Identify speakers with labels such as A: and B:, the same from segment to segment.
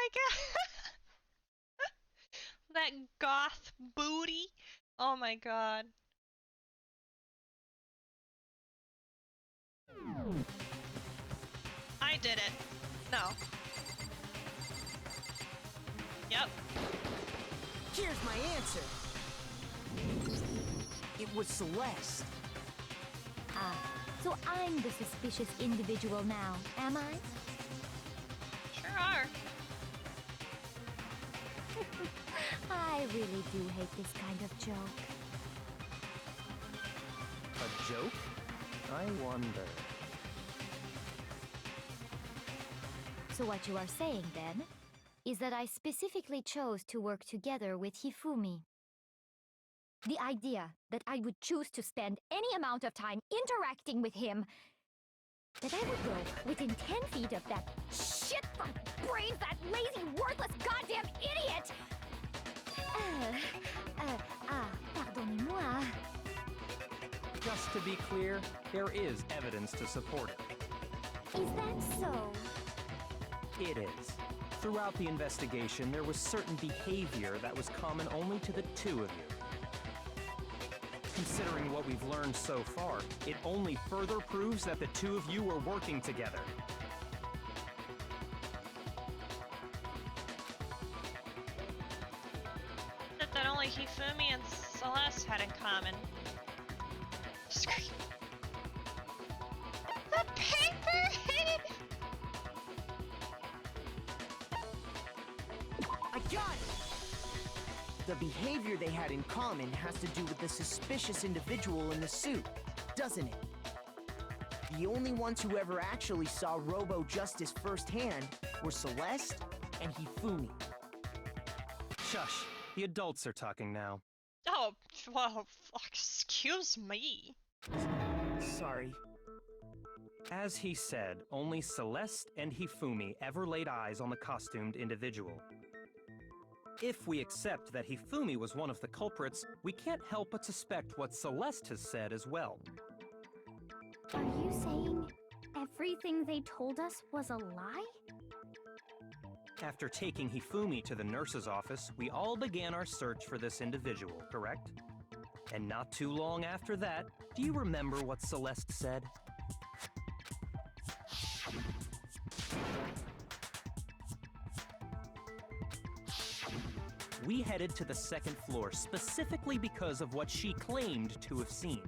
A: my god! That goth booty! Oh my god. I did it. No. Yep.
B: Here's my answer. It was Celeste.
C: Ah, so I'm the suspicious individual now, am I?
A: Sure are.
C: I really do hate this kind of joke.
D: A joke? I wonder.
C: So what you are saying, then, is that I specifically chose to work together with Hifumi. The idea that I would choose to spend any amount of time interacting with him, that I would go within 10 feet of that shit-fuck brains, that lazy, worthless goddamn idiot! Pardonnez-moi.
D: Just to be clear, there is evidence to support it.
C: Is that so?
D: It is. Throughout the investigation, there was certain behavior that was common only to the two of you. Considering what we've learned so far, it only further proves that the two of you were working together.
A: That only Hifumi and Celeste had in common. Scream. The paperhead!
B: I got it! The behavior they had in common has to do with the suspicious individual in the suit, doesn't it? The only ones who ever actually saw Robo-Justice firsthand were Celeste and Hifumi.
D: Shush. The adults are talking now.
A: Oh, well, excuse me.
B: Sorry.
D: As he said, only Celeste and Hifumi ever laid eyes on the costumed individual. If we accept that Hifumi was one of the culprits, we can't help but suspect what Celeste has said as well.
C: Are you saying everything they told us was a lie?
D: After taking Hifumi to the nurse's office, we all began our search for this individual, correct? And not too long after that, do you remember what Celeste said? We headed to the second floor specifically because of what she claimed to have seen.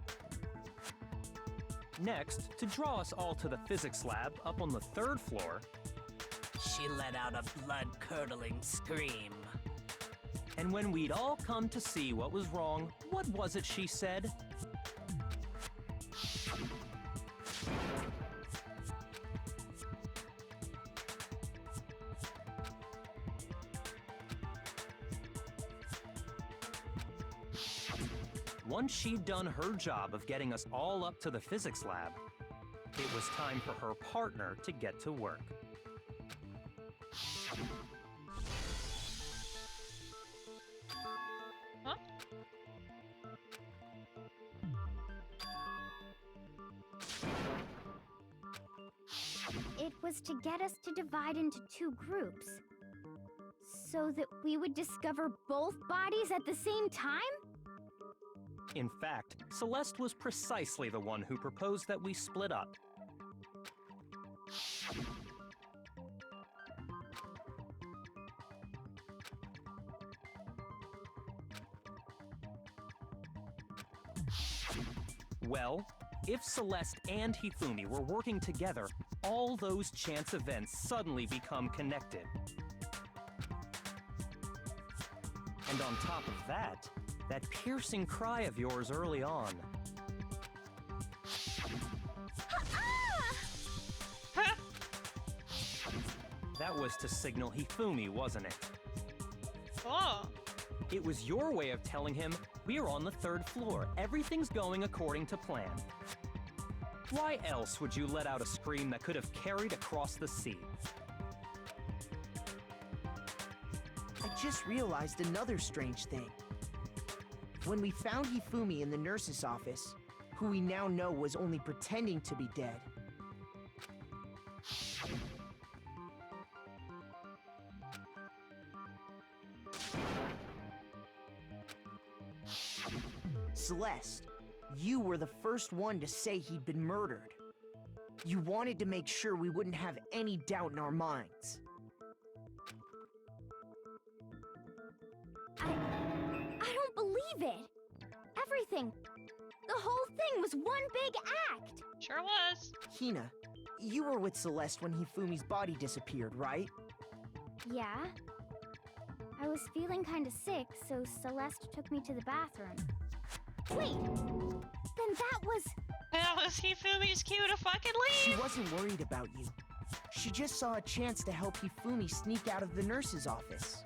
D: Next, to draw us all to the physics lab up on the third floor,
E: she let out a blood-curdling scream.
D: and when we'd all come to see what was wrong, what was it she said? Once she'd done her job of getting us all up to the physics lab, it was time for her partner to get to work.
A: Huh?
C: It was to get us to divide into two groups, so that we would discover both bodies at the same time?
D: In fact, Celeste was precisely the one who proposed that we split up. Well, if Celeste and Hifumi were working together, all those chance events suddenly become connected. And on top of that, that piercing cry of yours early on. That was to signal Hifumi, wasn't it?
A: Oh.
D: It was your way of telling him, we're on the third floor, everything's going according to plan. Why else would you let out a scream that could have carried across the sea?
B: I just realized another strange thing. When we found Hifumi in the nurse's office, who we now know was only pretending to be dead, Celeste, you were the first one to say he'd been murdered. You wanted to make sure we wouldn't have any doubt in our minds.
C: I don't believe it. Everything, the whole thing was one big act.
A: Sure was.
B: Hina, you were with Celeste when Hifumi's body disappeared, right?
C: Yeah. I was feeling kinda sick, so Celeste took me to the bathroom. Wait! Then that was...
A: That was Hifumi's cue to fucking
B: She
A: leave!
B: wasn't worried about you. She just saw a chance to help Hifumi sneak out of the nurse's office.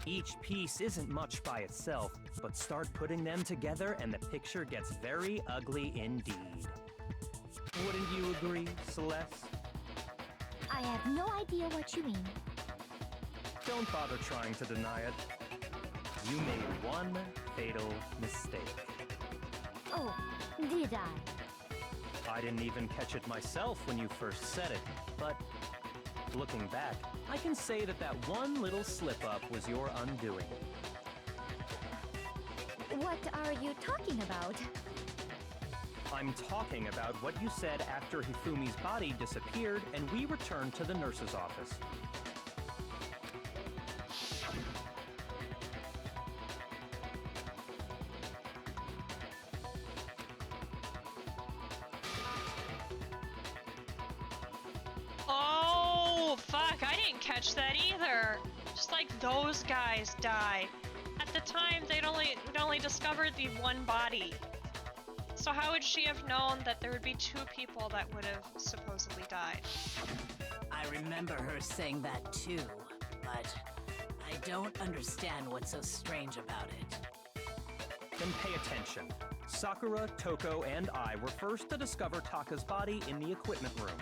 D: Each piece isn't much by itself, but start putting them together and the picture gets very ugly indeed. Wouldn't you agree, Celeste?
C: I have no idea what you mean.
D: Don't bother trying to deny it. You made one fatal mistake.
C: Oh, did I?
D: I didn't even catch it myself when you first said it, but looking back, I can say that that one little slip-up was your undoing.
C: What are you talking about?
D: I'm talking about what you said after Hifumi's body disappeared and we returned to the nurse's office.
A: Oh, fuck, I didn't catch that either. Just like those guys died. At the time, we'd only discovered the one body. So how would she have known that there would be two people that would have supposedly died?
E: I remember her saying that too, but I don't understand what's so strange about it.
D: Then pay attention. Sakura, Toko, and I were first to discover Taka's body in the equipment room.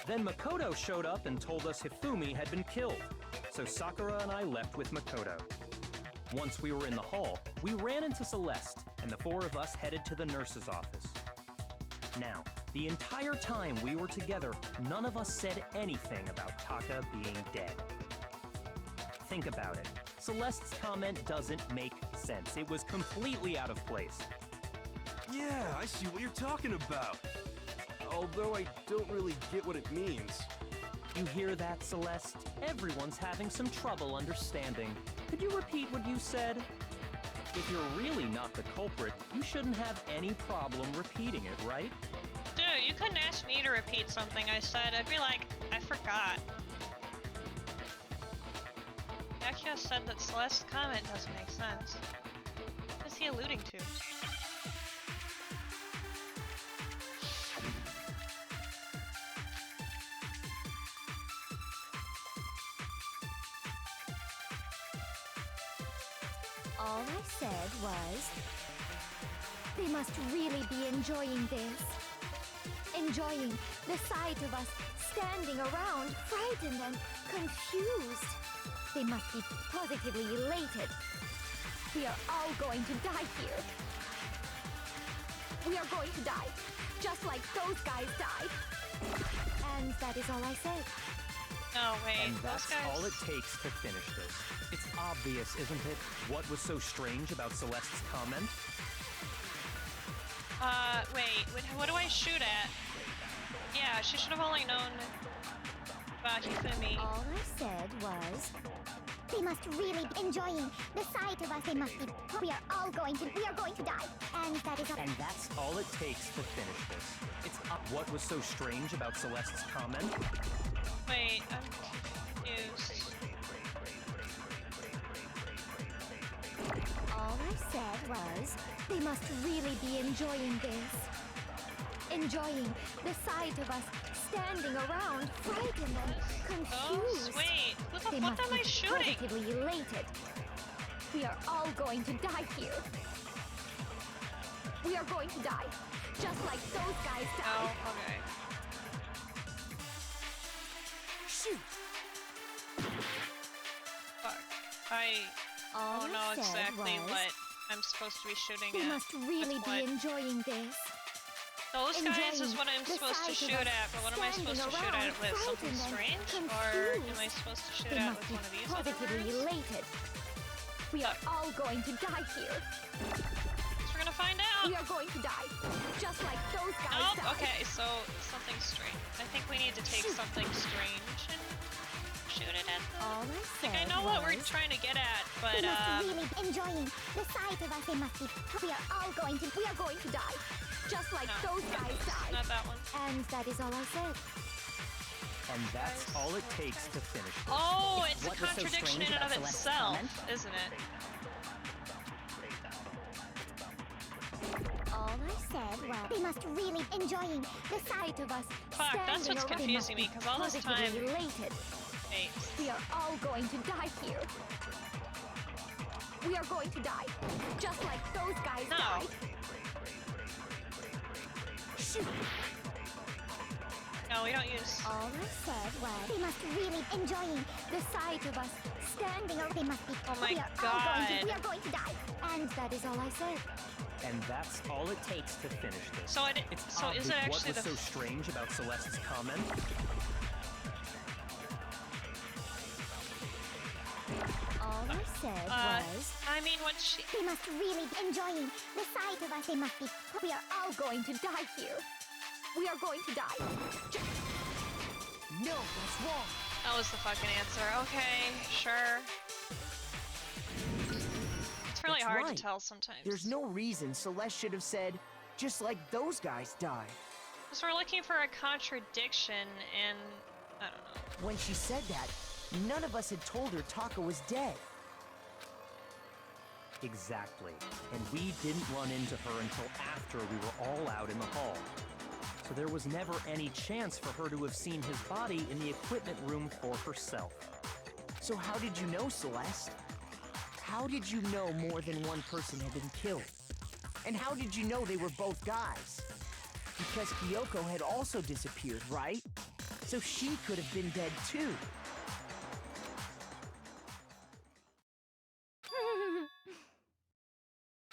D: Then Makoto showed up and told us Hifumi had been killed, so Sakura and I left with Makoto. Once we were in the hall, we ran into Celeste, and the four of us headed to the nurse's office. Now, the entire time we were together, none of us said anything about Taka being dead. Think about it. Celeste's comment doesn't make sense. It was completely out of place.
F: Yeah, I see what you're talking about. Although I don't really get what it means.
D: You hear that, Celeste? Everyone's having some trouble understanding. Could you repeat what you said? If you're really not the culprit, you shouldn't have any problem repeating it, right?
A: Dude, you couldn't ask me to repeat something I said. I'd be like, I forgot. Yakuya said that Celeste's comment doesn't make sense. What is he alluding to?
C: All I said was... They must really be enjoying this. Enjoying the sight of us standing around, frightened and confused. They must be positively elated. We are all going to die here. We are going to die, just like those guys died. And that is all I said.
A: No, wait,
D: And
A: those
D: that's
A: guys...
D: all it takes to finish this. It's obvious, isn't it? What was so strange about Celeste's comment?
A: Wait, what do I shoot at? Yeah, she should have only known about Hifumi.
C: All I said was... They must really be enjoying the sight of us. They must be... We are going to die. And that is all...
D: And that's all it takes to finish this. It's what was so strange about Celeste's comment?
A: Wait, I'm confused.
C: All I said was, they must really be enjoying this. Enjoying the sight of us standing around, frightened and confused.
A: Oh, wait, what
C: They
A: the fuck
C: must
A: am I
C: be
A: shooting?
C: positively elated. We are all going to die here. We are going to die, just like those guys
A: Oh,
C: died.
A: okay.
B: Shoot!
A: Fuck. I
C: All
A: don't know
C: I said
A: exactly
C: was,
A: what I'm supposed to be shooting
C: they
A: at.
C: must really
A: With
C: be
A: what?
C: enjoying this.
A: Those guys is
C: enjoying
A: what I'm
C: the
A: supposed to
C: sight of
A: shoot
C: us
A: at, but what am I supposed to
C: standing
A: shoot at
C: around,
A: with? Something
C: frightened and
A: strange? Or am I
C: confused.
A: supposed to shoot
C: They
A: at
C: must
A: with
C: be
A: one of these other
C: positively
A: birds?
C: elated. We are all going to die here.
A: We're gonna find out.
C: We are going to die, just like those guys
A: Oh,
C: died.
A: okay, so something strange. I think we need to take something strange and shoot it at them.
C: All I
A: Like,
C: said
A: I know what we're
C: was,
A: trying to get at, but,
G: They must really be enjoying the sight of us. They must be. We are all going to.
C: we are going to die, just like
A: no,
C: those guys died.
A: not that one.
C: And that is all I said.
D: And that's all it takes to finish this.
A: Oh, it's a
E: What was so
A: contradiction
E: strange
A: in and
E: about
A: of
E: Celeste's
A: itself,
E: comment?
A: isn't it?
G: All I said was they must really enjoying the sight
C: Sight of us
A: Fuck, that's
C: standing
A: what's
C: around, they
A: confusing me,
C: must be
A: 'cause all this
C: positively
A: time-
C: elated.
A: Hey,
C: We are all going to die here. We are going to die, just like those guys
A: No.
C: died. Shoot!
A: no, we don't use...
G: all I said was they must really enjoying
C: The sight of us standing around,
G: they must be.
A: Oh my
G: we are all going to.
A: God.
G: We are going to die.
C: and that is all I said.
D: And that's all it takes to finish this.
A: So it,
D: It's
A: so
D: obvious
A: is it actually
D: what was
A: the...
D: so strange about Celeste's comment?
G: All I said was
A: I mean, what she...
G: they must really enjoying the sight of us. They must be.
C: We are all going to die here. We are going to die.
B: No, that's wrong.
A: That was the fucking answer. Okay, sure. It's really
B: That's
A: hard
B: right.
A: to tell sometimes.
B: There's no reason Celeste should have said, just like those guys died.
A: Because we're looking for a contradiction, and... I don't know.
B: When she said that, none of us had told her Taka was dead.
D: Exactly. And we didn't run into her until after we were all out in the hall. So there was never any chance for her to have seen his body in the equipment room for herself.
B: So how did you know, Celeste? How did you know more than one person had been killed? And how did you know they were both guys? Because Kyoko had also disappeared, right? So she could have been dead too.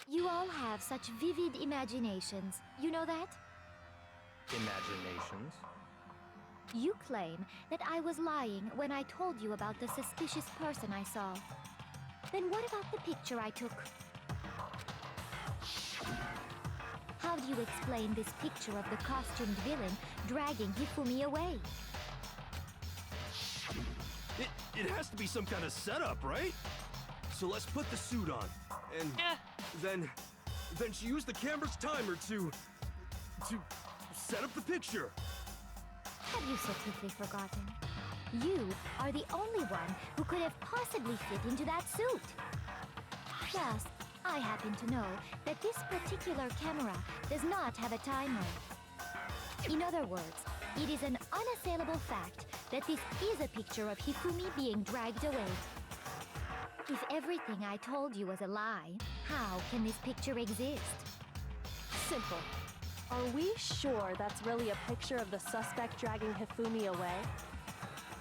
C: You all have such vivid imaginations. You know that?
D: Imaginations.
C: You claim that I was lying when I told you about the suspicious person I saw. Then what about the picture I took? How do you explain this picture of the costumed villain dragging Hifumi away?
F: It has to be some kind of setup, right? So let's put the suit on, and
A: Yeah.
F: then she used the camera's timer to set up the picture.
C: Have you so quickly forgotten? You are the only one who could have possibly fit into that suit. Yes, I happen to know that this particular camera does not have a timer. In other words, it is an unassailable fact that this is a picture of Hifumi being dragged away. If everything I told you was a lie, how can this picture exist?
H: Simple. Are we sure that's really a picture of the suspect dragging Hifumi away?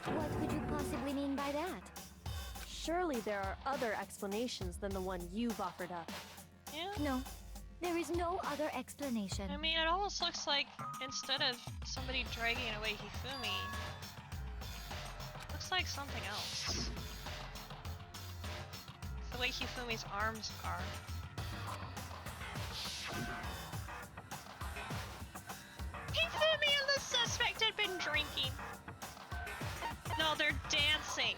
C: What could you possibly mean by that?
H: Surely there are other explanations than the one you've offered up.
A: Yeah.
C: No, there is no other explanation.
A: I mean, it almost looks like instead of somebody dragging away Hifumi, looks like something else. The way Hifumi's arms are. Hifumi and the suspect had been drinking. No, they're dancing.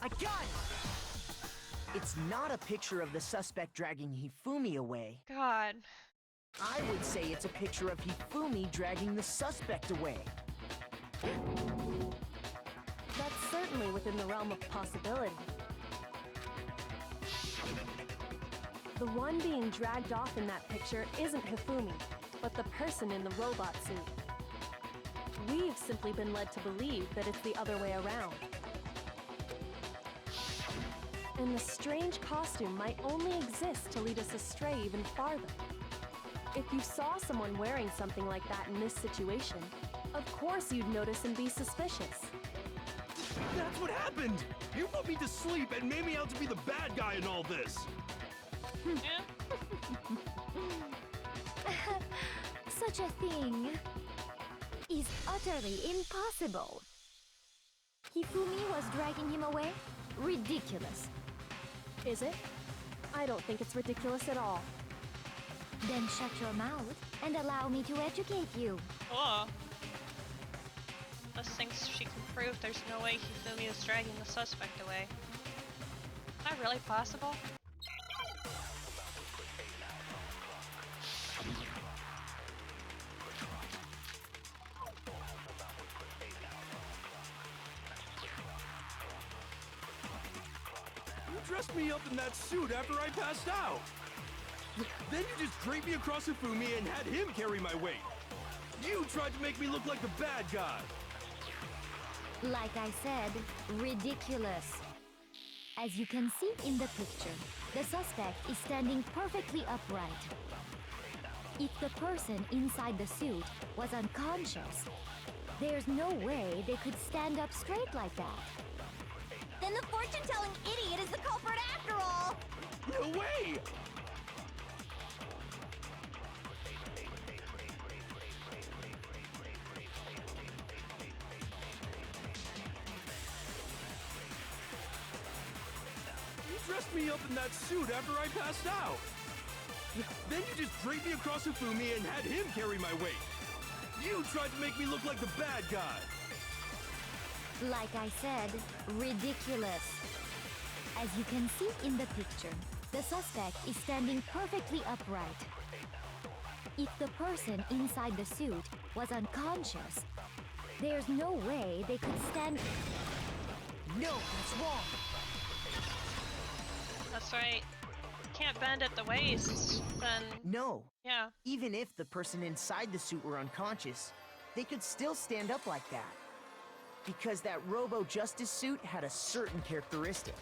B: I got it! It's not a picture of the suspect dragging Hifumi away.
A: God.
B: I would say it's a picture of Hifumi dragging the suspect away.
H: That's certainly within the realm of possibility. The one being dragged off in that picture isn't Hifumi, but the person in the robot suit. We've simply been led to believe that it's the other way around. And the strange costume might only exist to lead us astray even farther. If you saw someone wearing something like that in this situation, of course you'd notice and be suspicious.
F: That's what happened! You put me to sleep and made me out to be the bad guy in all this!
A: Yeah.
C: Such a thing is utterly impossible. Hifumi was dragging him away? Ridiculous.
H: Is it? I don't think it's ridiculous at all.
C: Then shut your mouth and allow me to educate you.
A: Cool. Unless thinks she can prove there's no way Hifumi is dragging the suspect away. Is that really possible?
F: You dressed me up in that suit after I passed out. Then you just draped me across Hifumi and had him carry my weight. You tried to make me look like the bad guy.
C: Like I said, ridiculous. As you can see in the picture, the suspect is standing perfectly upright. If the person inside the suit was unconscious, there's no way they could stand up straight like that.
G: Then the fortune-telling idiot is the culprit after all!
F: No way! You dressed me up in that suit after I passed out. Then you just draped me across Hifumi and had him carry my weight. You tried to make me look like the bad guy.
C: Like I said, ridiculous. As you can see in the picture, the suspect is standing perfectly upright. If the person inside the suit was unconscious, there's no way they could stand...
B: No, that's wrong.
A: That's right. Can't bend at the waist, then
B: No.
A: yeah.
B: Even if the person inside the suit were unconscious, they could still stand up like that. Because that Robo-Justice suit had a certain characteristic.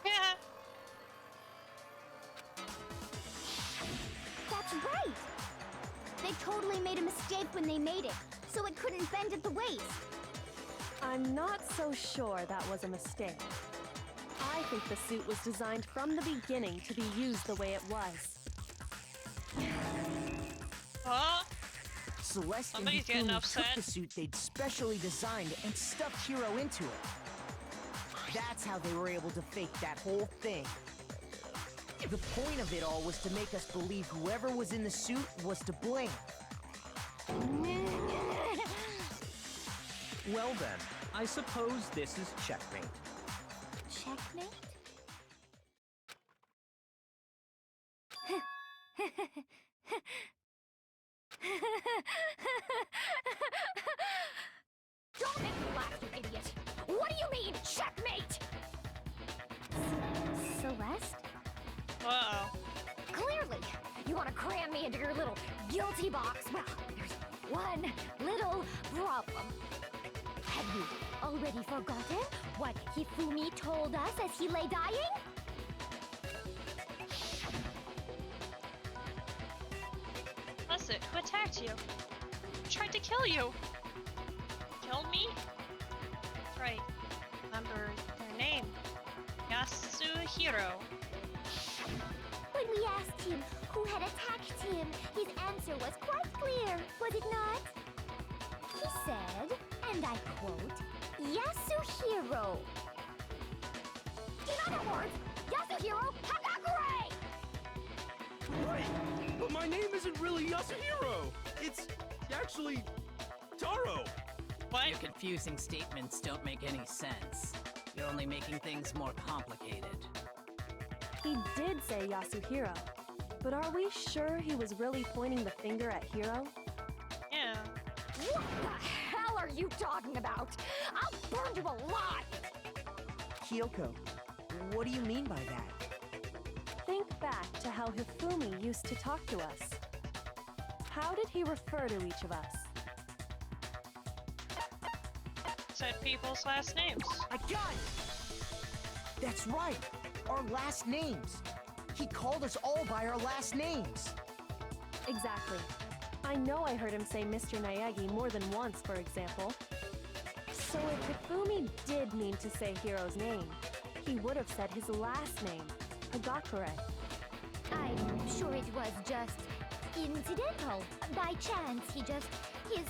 A: Yeah.
G: That's right! They totally made a mistake when they made it, so it couldn't bend at the waist.
H: I'm not so sure that was a mistake. I think the suit was designed from the beginning to be used the way it was.
A: Oh,
B: Celeste
A: Somebody's
B: and
A: getting
B: Hifumi
A: upset.
B: took the suit they'd specially designed and stuffed Hiro into it. That's how they were able to fake that whole thing. The point of it all was to make us believe whoever was in the suit was to blame.
D: Well then, I suppose this is checkmate.
C: Checkmate?
G: Don't make me laugh, you idiot! What do you mean, checkmate?
C: Celeste?
A: uh-oh.
G: Clearly, you want to cram me into your little guilty box. Well, there's one little problem.
C: Have you already forgotten what Hifumi told us as he lay dying?
A: Was it? Who attacked you? Who tried to kill you? Killed me? That's right. Remember their name. Yasuhiro.
G: When we asked him who had attacked him, his answer was quite clear, was it not? He said, and I quote, Yasuhiro. In other words, Yasuhiro Hagakure!
F: Right, but my name isn't really Yasuhiro. It's actually Taro.
A: What?
E: Your confusing statements don't make any sense. You're only making things more complicated.
H: He did say Yasuhiro, but are we sure he was really pointing the finger at Hiro?
A: Yeah.
G: What the hell are you talking about? I'll burn you alive!
B: Kyoko, what do you mean by that?
H: Think back to how Hifumi used to talk to us. How did he refer to each of us?
A: Said people's last names.
B: I got it! That's right! Our last names! He called us all by our last names!
H: Exactly. I know I heard him say Mr. Naegi more than once, for example. So if Hifumi did mean to say Hiro's name, he would have said his last name, Hagakure.
C: I'm sure it was just incidental. By chance, his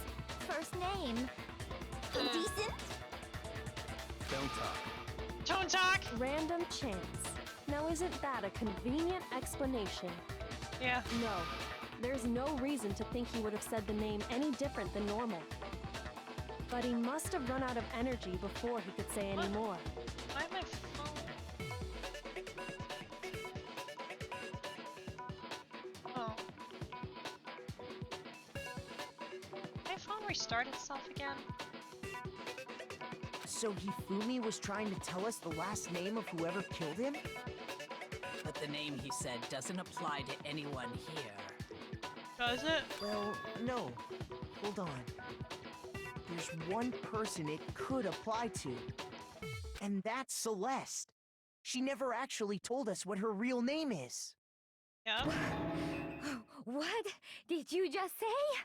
C: first name.
G: Indecent?
D: Don't talk.
A: Don't talk!
H: Random chance. Now isn't that a convenient explanation?
A: Yeah.
H: No. There's no reason to think he would have said the name any different than normal. But he must have run out of energy before he could say any
A: What?
H: more.
A: Why my phone? Oh. My phone restart itself again?
B: So Hifumi was trying to tell us the last name of whoever killed him?
E: But the name he said doesn't apply to anyone here.
A: Does it?
B: Well, no. Hold on. There's one person it could apply to. And that's Celeste. She never actually told us what her real name is.
A: Yeah.
C: What did you just say?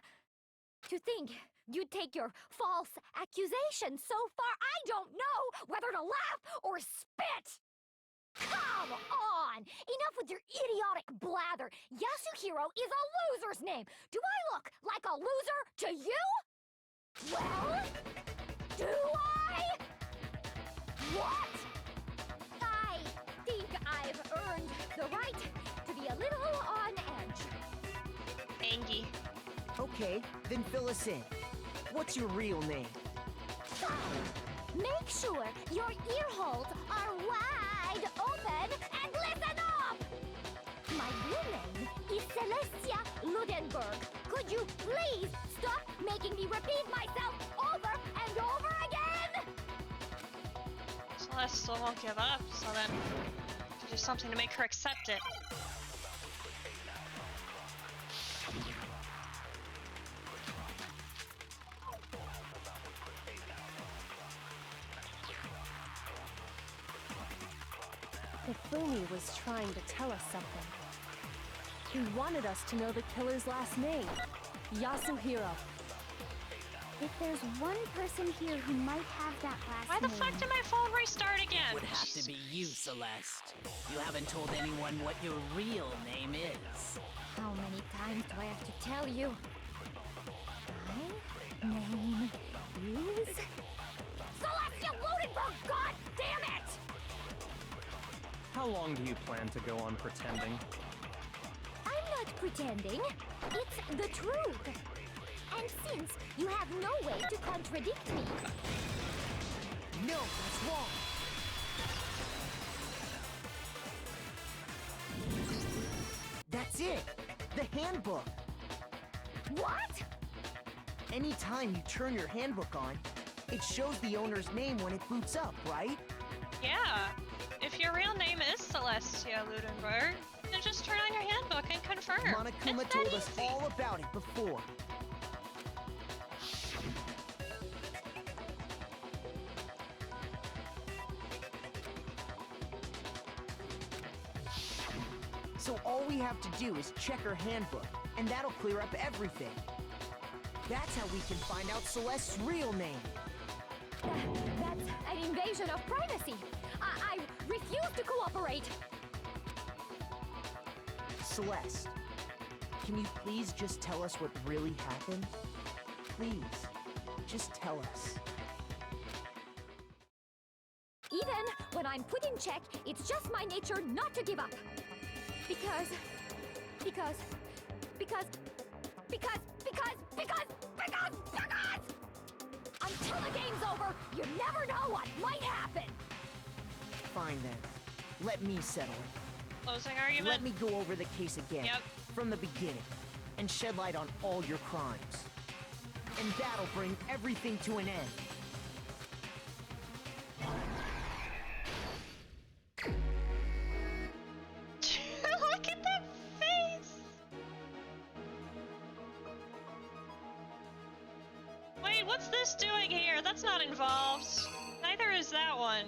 C: To think you'd take your false accusation so far, I don't know whether to laugh or spit! Come on! Enough with your idiotic blather! Yasuhiro is a loser's name! Do I look like a loser to you? Well, do I? What? I think I've earned the right to be a little on edge.
A: Angie.
B: Okay, then fill us in. What's your real name?
G: Fine. Make sure your ear holes are wide open and listen up! My real name is Celestia Ludenberg. Could you please stop making me repeat myself over and over again?
A: Celeste still won't give up, so then to do something to make her accept it.
H: Hifumi was trying to tell us something. He wanted us to know the killer's last name, Yasuhiro.
G: If there's one person here who might have that last
A: Why the
G: name...
A: fuck did my phone restart again?
E: Would have to be you, Celeste. You haven't told anyone what your real name is.
C: How many times do I have to tell you? My name is... Celestia Ludenberg! God damn it!
D: How long do you plan to go on pretending?
C: I'm not pretending. It's the truth. And since you have no way to contradict me...
B: No, that's wrong. That's it. The handbook.
C: What?
B: Anytime you turn your handbook on, it shows the owner's name when it boots up, right?
A: Yeah. If your real name is Celestia Ludenberg, then just turn on your handbook and confirm.
B: Monokuma
A: It's
B: told
A: that
B: us
A: easy.
B: all about it before. So all we have to do is check her handbook, and that'll clear up everything. That's how we can find out Celeste's real name.
C: That's an invasion of privacy. I refuse to cooperate.
B: Celeste, can you please just tell us what really happened? Please, just tell us.
C: Even when I'm put in check, it's just my nature not to give up. Because until the game's over, you never know what might happen.
B: Fine then. Let me settle it.
A: Closing argument?
B: Let me go over the case again.
A: Yep.
B: From the beginning. And shed light on all your crimes. And that'll bring everything to an end.
A: Look at that face! Wait, what's this doing here? That's not involved. Neither is that one.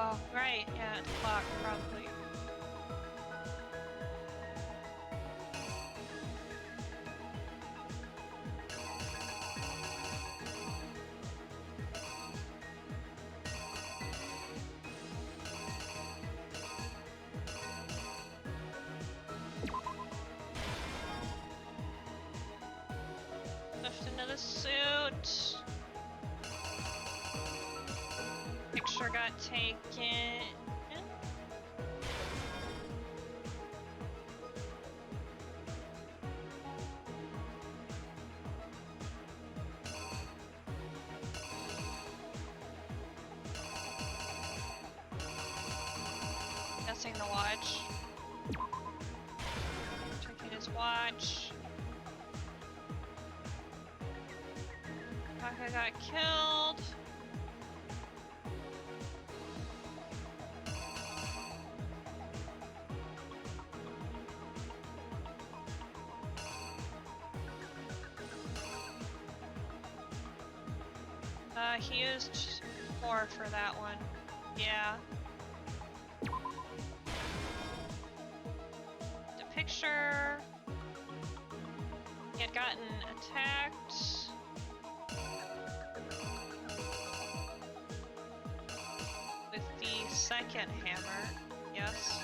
A: Oh, right. Yeah, it's clock, probably. Lift into the suit. Picture got taken. Guessing the watch. Taking his watch. Taka got killed. He used 4 for that one. Yeah. The picture. He had gotten attacked. With the second hammer. Yes.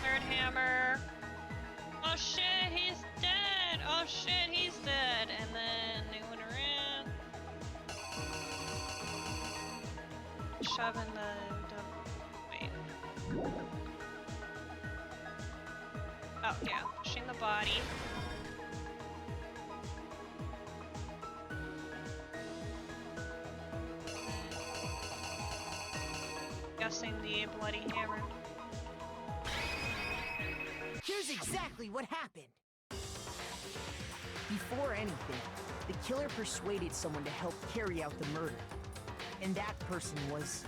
A: Third hammer. Oh shit, he's dead! Oh shit, he's dead! And then they went around. Shoving the wait. Oh yeah, pushing the body. Guessing the bloody hammer.
B: Here's exactly what happened. Before anything, the killer persuaded someone to help carry out the murder. And that person was...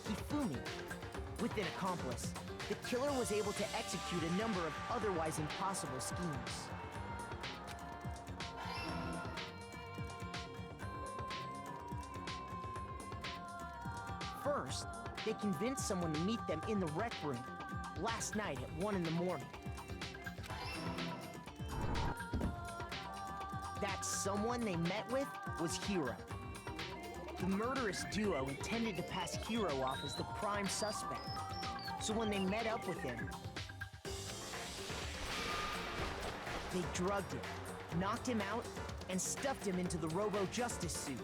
B: Hifumi. With an accomplice, the killer was able to execute a number of otherwise impossible schemes. First, they convinced someone to meet them in the rec room last night at 1 in the morning. That someone they met with was Hiro. The murderous duo intended to pass Hiro off as the prime suspect, so when they met up with him, they drugged him, knocked him out, and stuffed him into the Robo-Justice suit.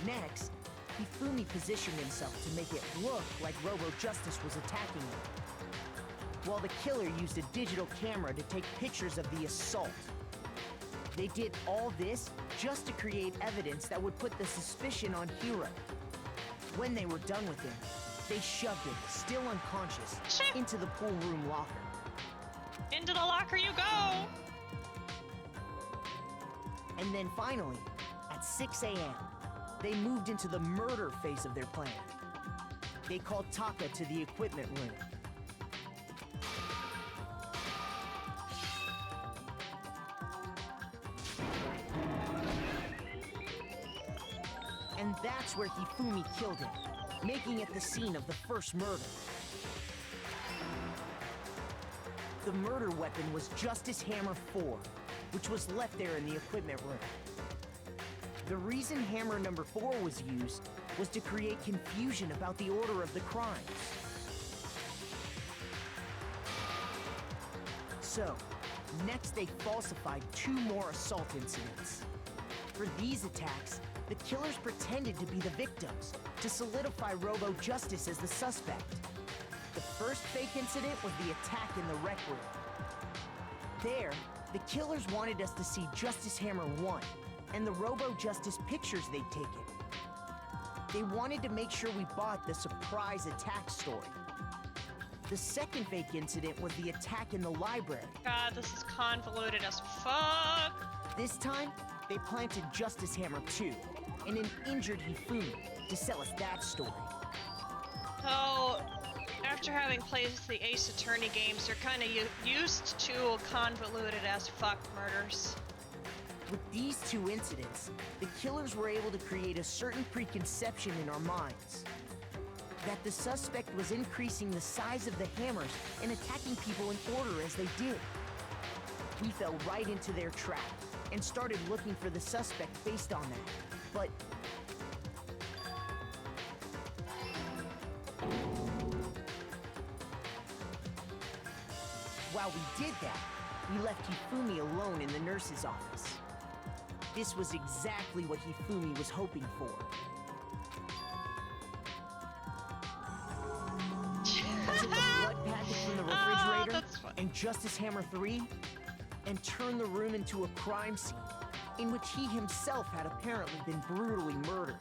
B: Next, Hifumi positioned himself to make it look like Robo-Justice was attacking him, while the killer used a digital camera to take pictures of the assault. They did all this just to create evidence that would put the suspicion on Hiro. When they were done with him, they shoved him, still unconscious, into the pool room locker.
A: Into the locker you go!
B: And then finally, at 6 a.m., they moved into the murder phase of their plan. They called Taka to the equipment room. And that's where Hifumi killed him, making it the scene of the first murder. The murder weapon was Justice Hammer 4, which was left there in the equipment room. The reason hammer number 4 was used was to create confusion about the order of the crimes. So, next they falsified 2 more assault incidents. For these attacks, the killers pretended to be the victims to solidify Robo-Justice as the suspect. The first fake incident was the attack in the rec room. There, the killers wanted us to see Justice Hammer 1 and the Robo-Justice pictures they'd taken. They wanted to make sure we bought the surprise attack story. The second fake incident was the attack in the library.
A: God, this is convoluted as fuck.
B: This time, they planted Justice Hammer 2 and an injured Hifumi to sell us that story.
A: So, after having played the Ace Attorney games, you're kind of used to convoluted as fuck murders.
B: With these two incidents, the killers were able to create a certain preconception in our minds. That the suspect was increasing the size of the hammers and attacking people in order as they did. We fell right into their trap and started looking for the suspect based on that. But while we did that, we left Hifumi alone in the nurse's office. This was exactly what Hifumi was hoping for. I took a blood packet from the refrigerator and Justice Hammer 3 and turned the room into a crime scene in which he himself had apparently been brutally murdered.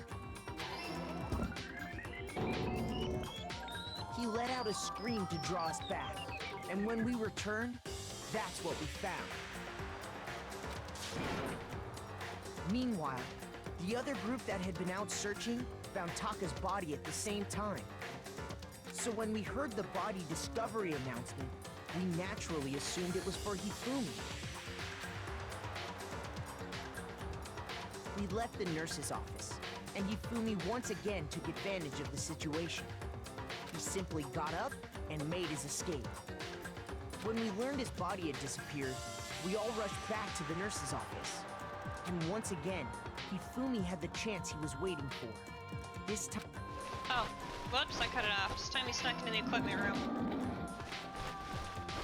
B: He let out a scream to draw us back, and when we returned, that's what we found. Meanwhile, the other group that had been out searching found Taka's body at the same time. So when we heard the body discovery announcement, we naturally assumed it was for Hifumi. We left the nurse's office, and Hifumi once again took advantage of the situation. He simply got up and made his escape. When we learned his body had disappeared, we all rushed back to the nurse's office. And once again, Hifumi had the chance he was waiting for. This time...
A: Oh, whoops, I cut it off. This time he snuck into the equipment room.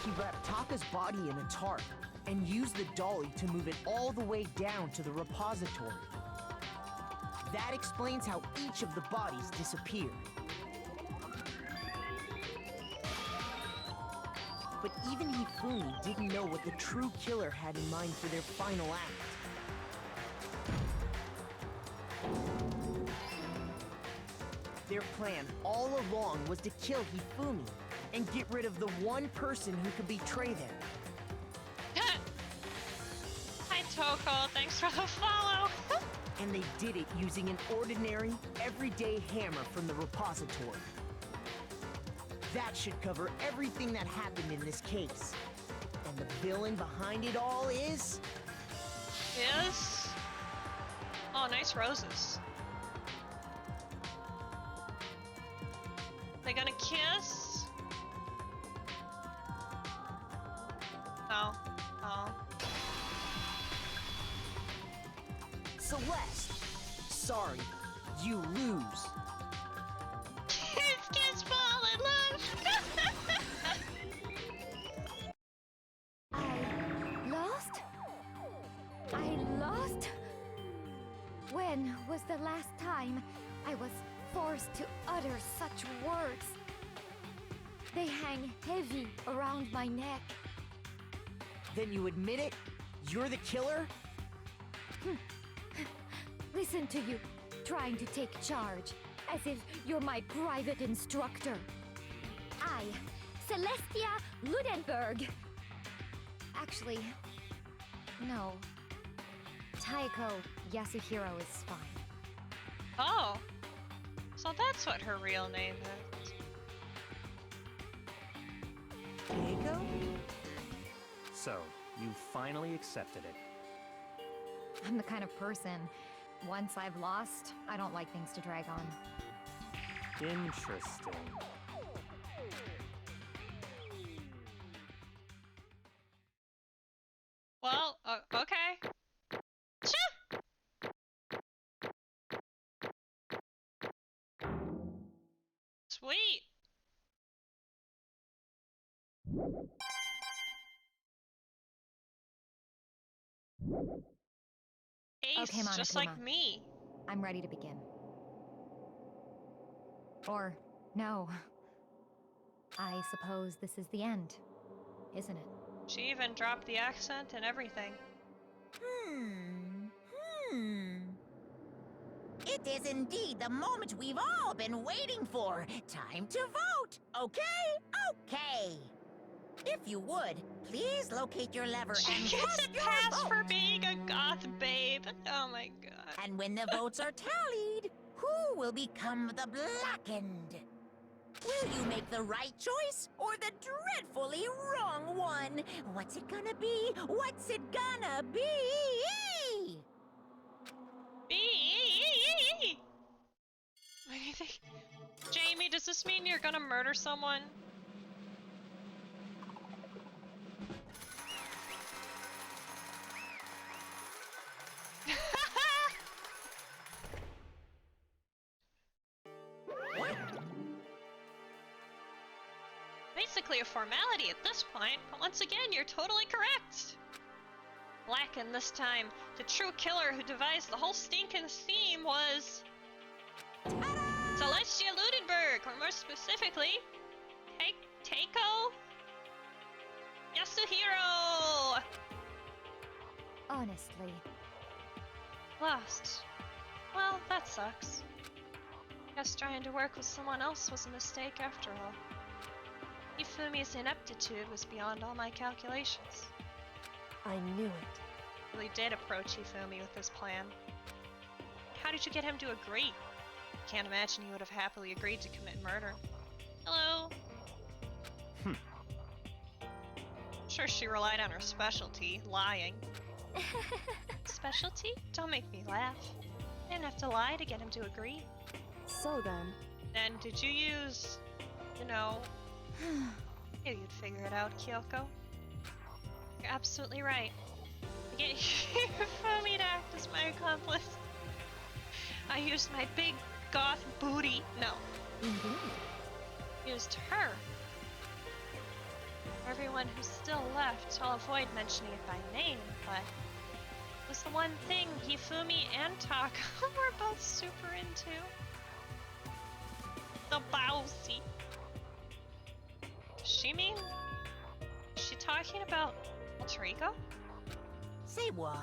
B: He wrapped Taka's body in a tarp and used the dolly to move it all the way down to the repository. That explains how each of the bodies disappeared. But even Hifumi didn't know what the true killer had in mind for their final act. Their plan all along was to kill Hifumi and get rid of the one person who could betray them.
A: Hi, Toko. Thanks for the follow.
B: And they did it using an ordinary, everyday hammer from the repository. That should cover everything that happened in this case. And the villain behind it all is...
A: Yes. Oh, nice roses. They gonna kiss? No. Oh.
B: Celeste! Sorry, you lose.
A: Kiss fall in love.
C: I lost? I lost? When was the last time I was forced to utter such words? They hang heavy around my neck.
B: Then you admit it? You're the killer?
C: Listen to you, trying to take charge, as if you're my private instructor. I, Celestia Ludenberg. Actually, no. Taiko Yasuhiro is fine.
A: Oh. So that's what her real name is.
B: Diego?
D: So, you finally accepted it.
C: I'm the kind of person, once I've lost, I don't like things to drag on.
D: Interesting.
A: Well, okay. Choo! Sweet. Ace,
C: Okay,
A: just
C: Monokuma.
A: like me.
C: I'm ready to begin. Or, no. I suppose this is the end, isn't it?
A: She even dropped the accent and everything.
I: It is indeed the moment we've all been waiting for. Time to vote. Okay? Okay. If you would, please locate your lever
A: She
I: and
A: gets
I: cast
A: a
I: your
A: pass
I: vote.
A: for being a goth babe. Oh my god.
I: And when the votes are tallied, who will become the blackened? Will you make the right choice or the dreadfully wrong one? What's it gonna be? What's it gonna be?
A: What do you think? Jamie, does this mean you're gonna murder someone? Basically a formality at this point, but once again, you're totally correct. Blacken this time. The true killer who devised the whole stinking theme was Celestia Ludenberg, or more specifically, Teiko Yasuhiro.
C: Honestly.
A: Lost. Well, that sucks. Guess trying to work with someone else was a mistake after all. Ifumi's ineptitude was beyond all my calculations.
H: I knew it.
A: Really did approach Ifumi with this plan. How did you get him to agree? Can't imagine he would have happily agreed to commit murder. Hello? Sure, she relied on her specialty, lying. Specialty? Don't make me laugh. I didn't have to lie to get him to agree.
H: So then,
A: Then did you use, you know... Knew you'd figure it out, Kyoko. You're absolutely right. I get Ifumi to act as my accomplice. I used my big goth booty. No.
C: Indeed.
A: Used her. For everyone who's still left, I'll avoid mentioning it by name, but it was the one thing Hifumi and Taka were both super into. The Bowsy. Does she mean? Is she talking about alter ego?
I: Say what?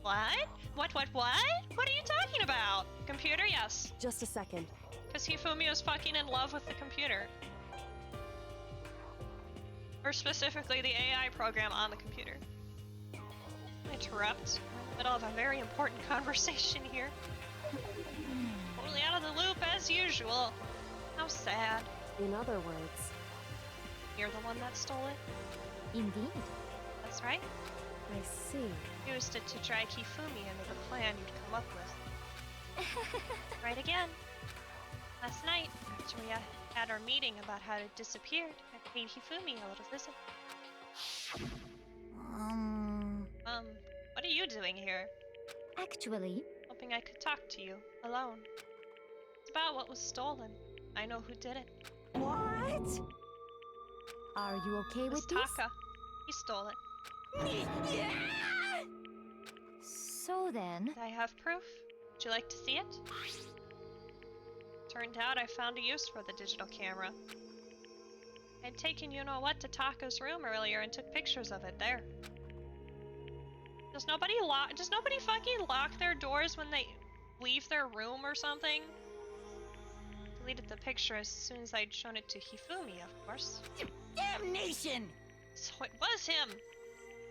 A: What? What? What are you talking about? Computer, yes.
H: just a second.
A: Because Hifumi was fucking in love with the computer. Or specifically the AI program on the computer. Interrupt. We're in the middle of a very important conversation here. Totally out of the loop as usual. How sad.
H: In other words,
A: You're the one that stole it?
C: Indeed.
A: That's right.
H: I see.
A: Used it to drag Hifumi into the plan you'd come up with. Right again. Last night, after we had our meeting about how it disappeared, I paid Hifumi a little visit. What are you doing here?
C: Actually,
A: Hoping I could talk to you, alone. It's about what was stolen. I know who did it.
I: What?
C: are you okay
A: It was
C: with this?
A: Taka. He stole it.
I: Yeah!
C: So then,
A: I have proof. Would you like to see it? Turned out I found a use for the digital camera. I'd taken you-know-what to Taka's room earlier and took pictures of it there. Does nobody fucking lock their doors when they leave their room or something? Deleted the picture as soon as I'd shown it to Hifumi, of course.
I: Damnation!
A: So it was him!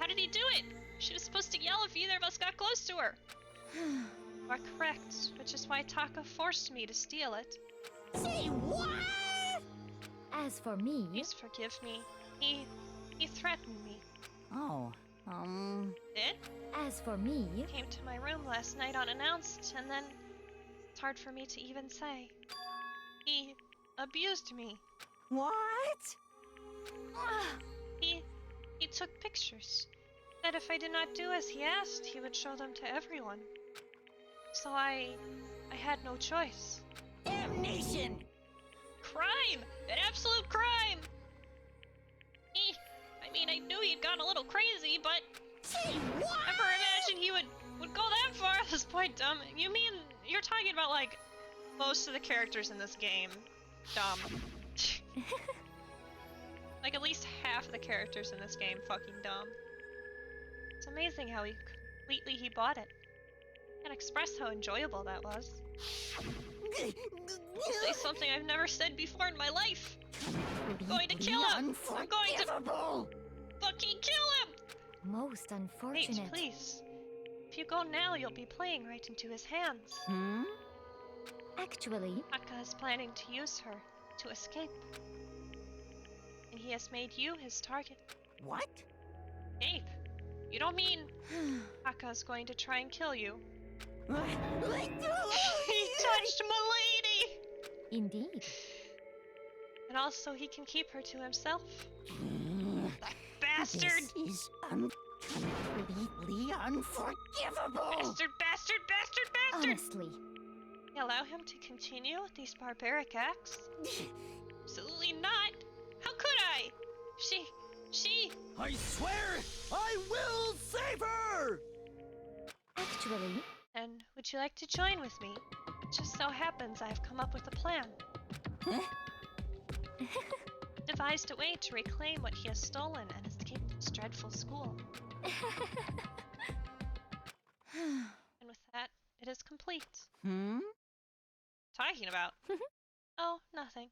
A: How did he do it? She was supposed to yell if either of us got close to her. You are correct, which is why Taka forced me to steal it.
I: Say what?
C: as for me,
A: Please forgive me. He threatened me.
I: Oh,
A: Did?
C: as for me,
A: Came to my room last night unannounced, and then it's hard for me to even say. He abused me.
I: what?
A: He took pictures. Said if I did not do as he asked, he would show them to everyone. So I had no choice.
I: Damnation!
A: Crime! An absolute crime! I mean, I knew he'd gone a little crazy, but
I: Say what?
A: never imagined he would go that far at this point, dumb. You mean, you're talking about, like, most of the characters in this game. Dumb. Like, at least half of the characters in this game fucking dumb. It's amazing how completely he bought it. Can't express how enjoyable that was. Say something I've never said before in my life. I'm going to kill him! I'm going to fucking kill him!
C: Most
A: Wait,
C: unfortunate.
A: please. If you go now, you'll be playing right into his hands.
C: Actually,
A: Akka is planning to use her to escape. And he has made you his target.
I: What?
A: Escape? You don't mean Akka is going to try and kill you? He touched Milady!
C: indeed.
A: And also he can keep her to himself. That bastard!
I: This is completely unforgivable.
A: Bastard, bastard, bastard, bastard!
C: Honestly,
A: You allow him to continue with these barbaric acts? Absolutely not! How could I? She...
F: I swear, I will save her!
C: actually,
A: And would you like to join with me? It just so happens I've come up with a plan. Devised a way to reclaim what he has stolen and escape this dreadful school. And with that, it is complete. Talking about? Oh, nothing.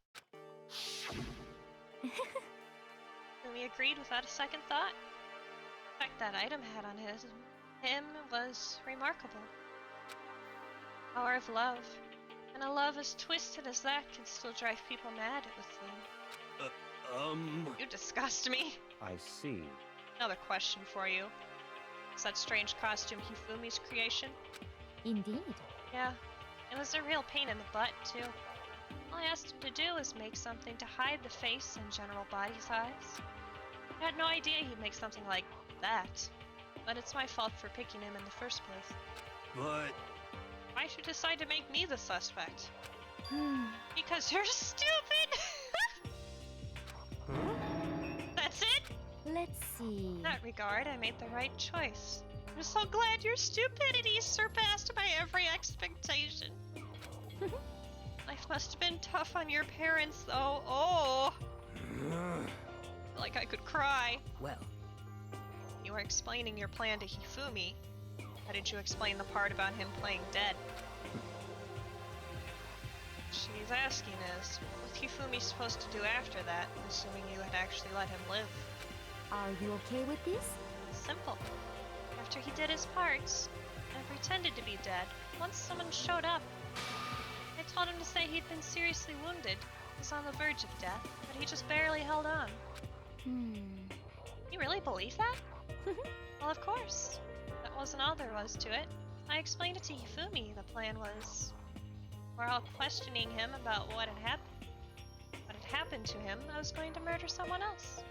A: Fumi agreed without a second thought. The fact that item had on him was remarkable. Power of love. And a love as twisted as that can still drive people mad, it would seem. You disgust me.
D: I see.
A: Another question for you. Is that strange costume Hifumi's creation?
C: indeed.
A: Yeah, it was a real pain in the butt, too. All I asked him to do was make something to hide the face and general body size. I had no idea he'd make something like that. But it's my fault for picking him in the first place.
F: But
A: Why'd you decide to make me the suspect? Because you're stupid! That's it?
C: Let's see.
A: In that regard, I made the right choice. I'm so glad your stupidity surpassed my every expectation. Life must have been tough on your parents, though. Oh! Like I could cry.
E: Well,
A: You were explaining your plan to Hifumi. How did you explain the part about him playing dead? She's asking is, what's Hifumi supposed to do after that, assuming you had actually let him live?
C: Are you okay with this?
A: Simple. After he did his parts and pretended to be dead, once someone showed up, I told him to say he'd been seriously wounded. He was on the verge of death, but he just barely held on. You really believe that? Well, of course. That wasn't all there was to it. I explained it to Hifumi. The plan was... We're all questioning him about what had happened. What had happened to him, I was going to murder someone else.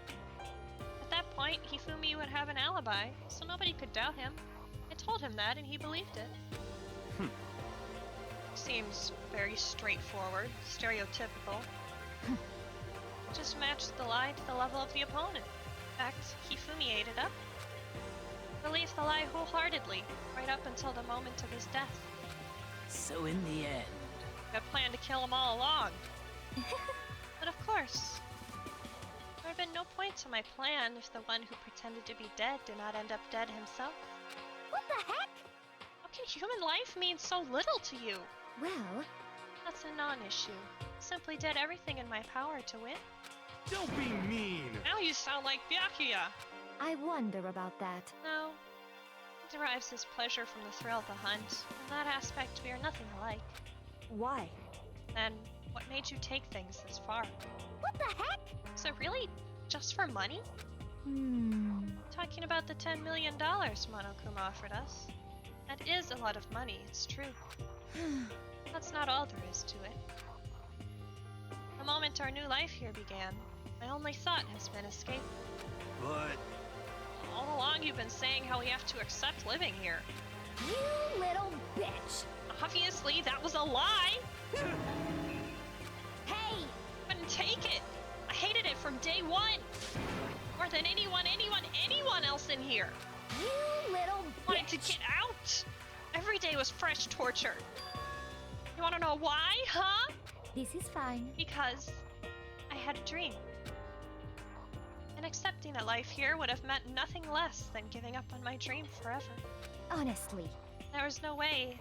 A: At that point, Hifumi would have an alibi, so nobody could doubt him. I told him that, and he believed it. Seems very straightforward, stereotypical. Just matched the lie to the level of the opponent. In fact, Hifumi ate it up. Believed the lie wholeheartedly, right up until the moment of his death.
E: so in the end,
A: I planned to kill him all along. But of course, there had been no point to my plan if the one who pretended to be dead did not end up dead himself.
G: What the heck?
A: How can human life mean so little to you?
C: Well,
A: That's a non-issue. Simply did everything in my power to win.
F: don't be mean.
A: Now you sound like Byakuya.
C: I wonder about that.
A: No. He derives his pleasure from the thrill of the hunt. In that aspect, we are nothing alike.
H: Why?
A: Then, what made you take things this far?
G: What the heck?
A: So really, just for money? Talking about the $10 million Monokuma offered us. That is a lot of money, it's true. That's not all there is to it. The moment our new life here began, my only thought has been escape.
F: But
A: All along you've been saying how we have to accept living here.
G: You little bitch.
A: Obviously, that was a lie!
G: Hey!
A: Couldn't take it! I hated it from day one! More than anyone else in here!
G: You little
A: Wanted to
G: bitch.
A: get out! Every day was fresh torture. You wanna know why, huh?
C: This is fine.
A: Because I had a dream. And accepting a life here would have meant nothing less than giving up on my dream forever.
C: Honestly,
A: There was no way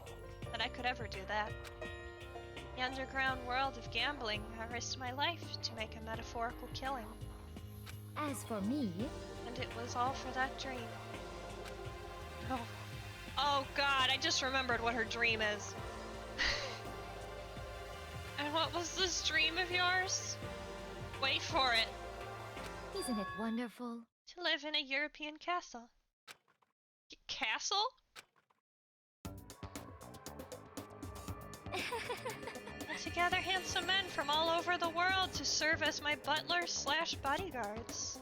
A: that I could ever do that. The underground world of gambling, I risked my life to make a metaphorical killing.
C: As for me,
A: And it was all for that dream. Oh. Oh god, I just remembered what her dream is. And what was this dream of yours? Wait for it.
C: isn't it wonderful?
A: To live in a European castle. Castle? And to gather handsome men from all over the world to serve as my butlers/bodyguards.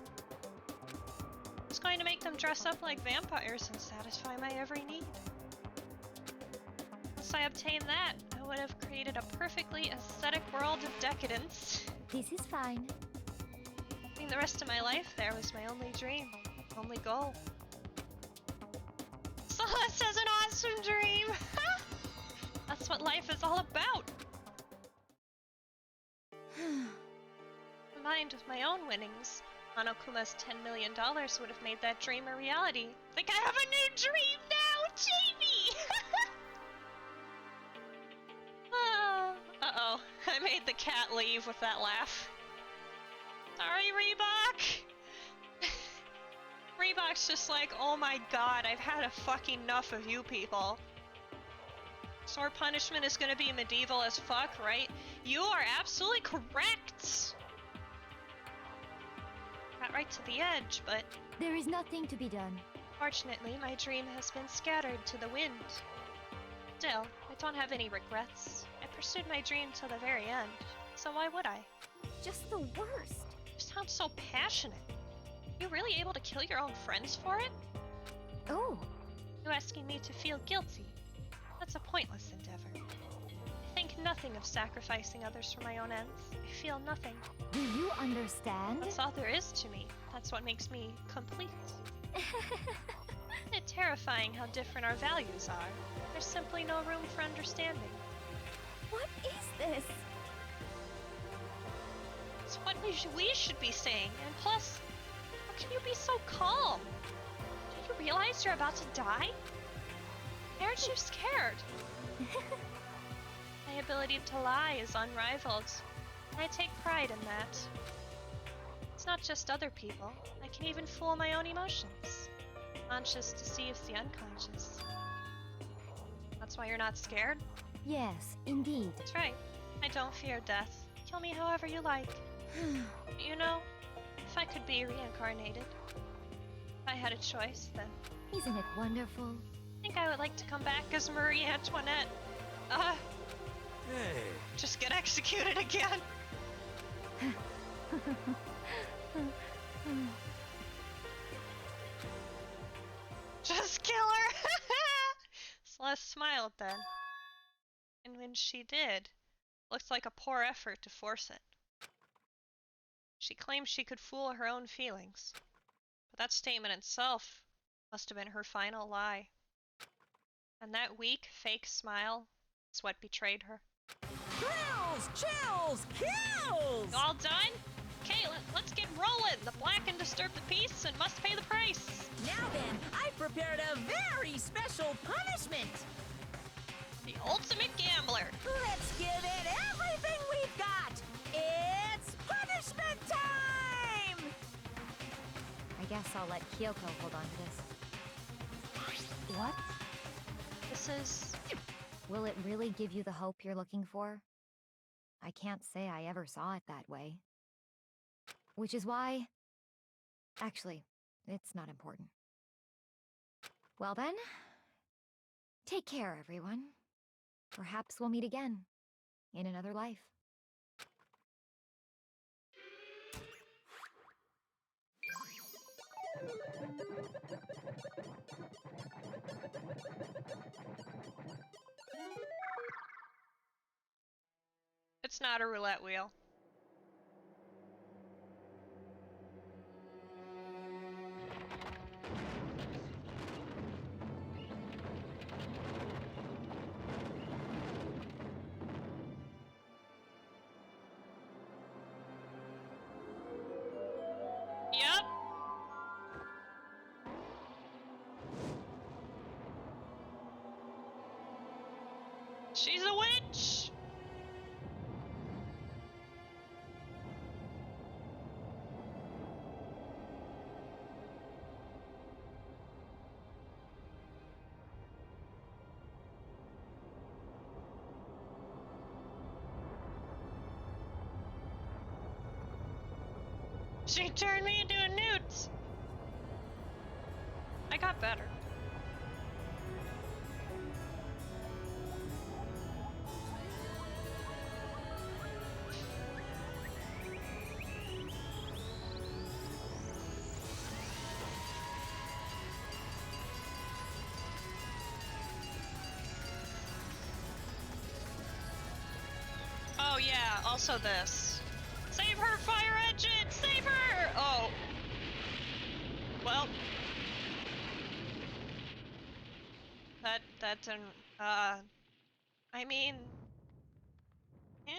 A: I was going to make them dress up like vampires and satisfy my every need. Once I obtained that, I would have created a perfectly aesthetic world of decadence.
C: This is fine.
A: Living the rest of my life there was my only dream, only goal. Celeste has an awesome dream! That's what life is all about! Combined with my own winnings, Monokuma's $10 million would have made that dream a reality. Think I have a new dream now, Jamie! Uh-oh, I made the cat leave with that laugh. Sorry, Reebok! Reebok's just like, oh my god, I've had a fucking enough of you people. Sword punishment is gonna be medieval as fuck, right? You are absolutely correct! Got right to the edge, but
C: There is nothing to be done.
A: fortunately my dream has been scattered to the wind. Still, I don't have any regrets. I pursued my dream till the very end, so why would I?
C: Just the worst.
A: You sound so passionate. You really able to kill your own friends for it?
C: Oh,
A: You asking me to feel guilty? That's a pointless endeavor. I think nothing of sacrificing others for my own ends. I feel nothing.
C: do you understand?
A: That's all there is to me. That's what makes me complete. Isn't it terrifying how different our values are? There's simply no room for understanding.
C: What is this?
A: It's what we should be saying, and plus, how can you be so calm? Do you realize you're about to die? Why aren't you scared? My ability to lie is unrivaled, and I take pride in that. It's not just other people. I can even fool my own emotions. Conscious deceives the unconscious. That's why you're not scared?
C: Yes, indeed.
A: That's right. I don't fear death. Kill me however you like. You know, if I could be reincarnated, if I had a choice, then
C: Isn't it wonderful?
A: I think I would like to come back as Marie Antoinette.
F: Hey,
A: Just get executed again. Just kill her! Celeste smiled then. And when she did, looked like a poor effort to force it. She claimed she could fool her own feelings. But that statement itself must have been her final lie. And that weak, fake smile is what betrayed her.
I: Thrills, chills, kills!
A: You all done? Okay, let's get rolling. The black can disturb the peace and must pay the price.
I: Now then, I've prepared a very special punishment.
A: The ultimate gambler.
I: Let's give it everything we've got. It's punishment time!
C: I guess I'll let Kyoko hold on to this. What?
A: This is...
C: Will it really give you the hope you're looking for? I can't say I ever saw it that way. Which is why... Actually, it's not important. Well then, take care, everyone. Perhaps we'll meet again, in another life.
A: It's not a roulette wheel. Yep. She's a witch! She turned me into a newt! I got better. Oh yeah, also this. Save her, fire engine! Save her! Oh. Well. That didn't, I mean... Eh?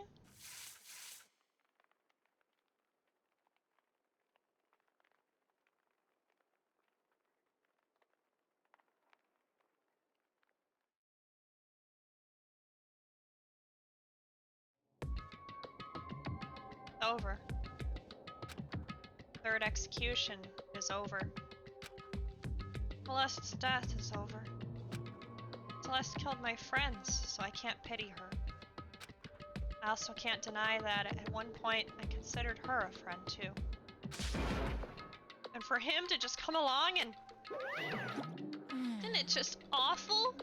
A: Over. Third execution is over. Celeste's death is over. Celeste killed my friends, so I can't pity her. I also can't deny that at one point I considered her a friend too. And for him to just come along and... Isn't it just awful?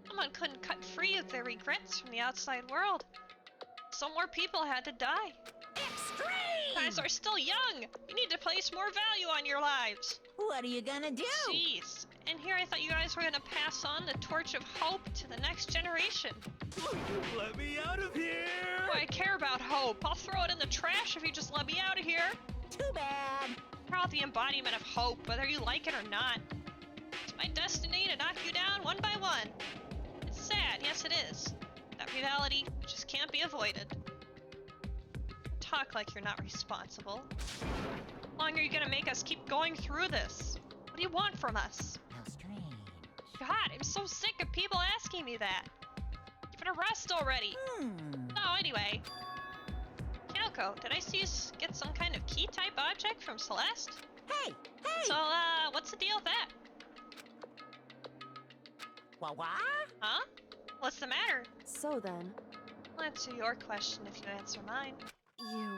A: Someone couldn't cut free of their regrets from the outside world. So more people had to die.
I: Extreme!
A: You guys are still young! You need to place more value on your lives!
I: What are you gonna do?
A: Jeez. And here I thought you guys were gonna pass on the torch of hope to the next generation.
F: Let me out of here!
A: Boy, I care about hope. I'll throw it in the trash if you just let me out of here.
I: Too bad.
A: You're all the embodiment of hope, whether you like it or not. It's my destiny to knock you down one by one. It's sad, yes it is. That reality just can't be avoided. Talk like you're not responsible. How long are you gonna make us keep going through this? What do you want from us?
I: How strange.
A: God, I'm so sick of people asking me that. Give it a rest already. Oh, anyway. Kyoko, did I see you get some kind of key-type object from Celeste?
I: Hey! Hey!
A: So, what's the deal with that?
I: What?
A: Huh? What's the matter?
H: So then,
A: I'll answer your question if you answer mine.
H: you...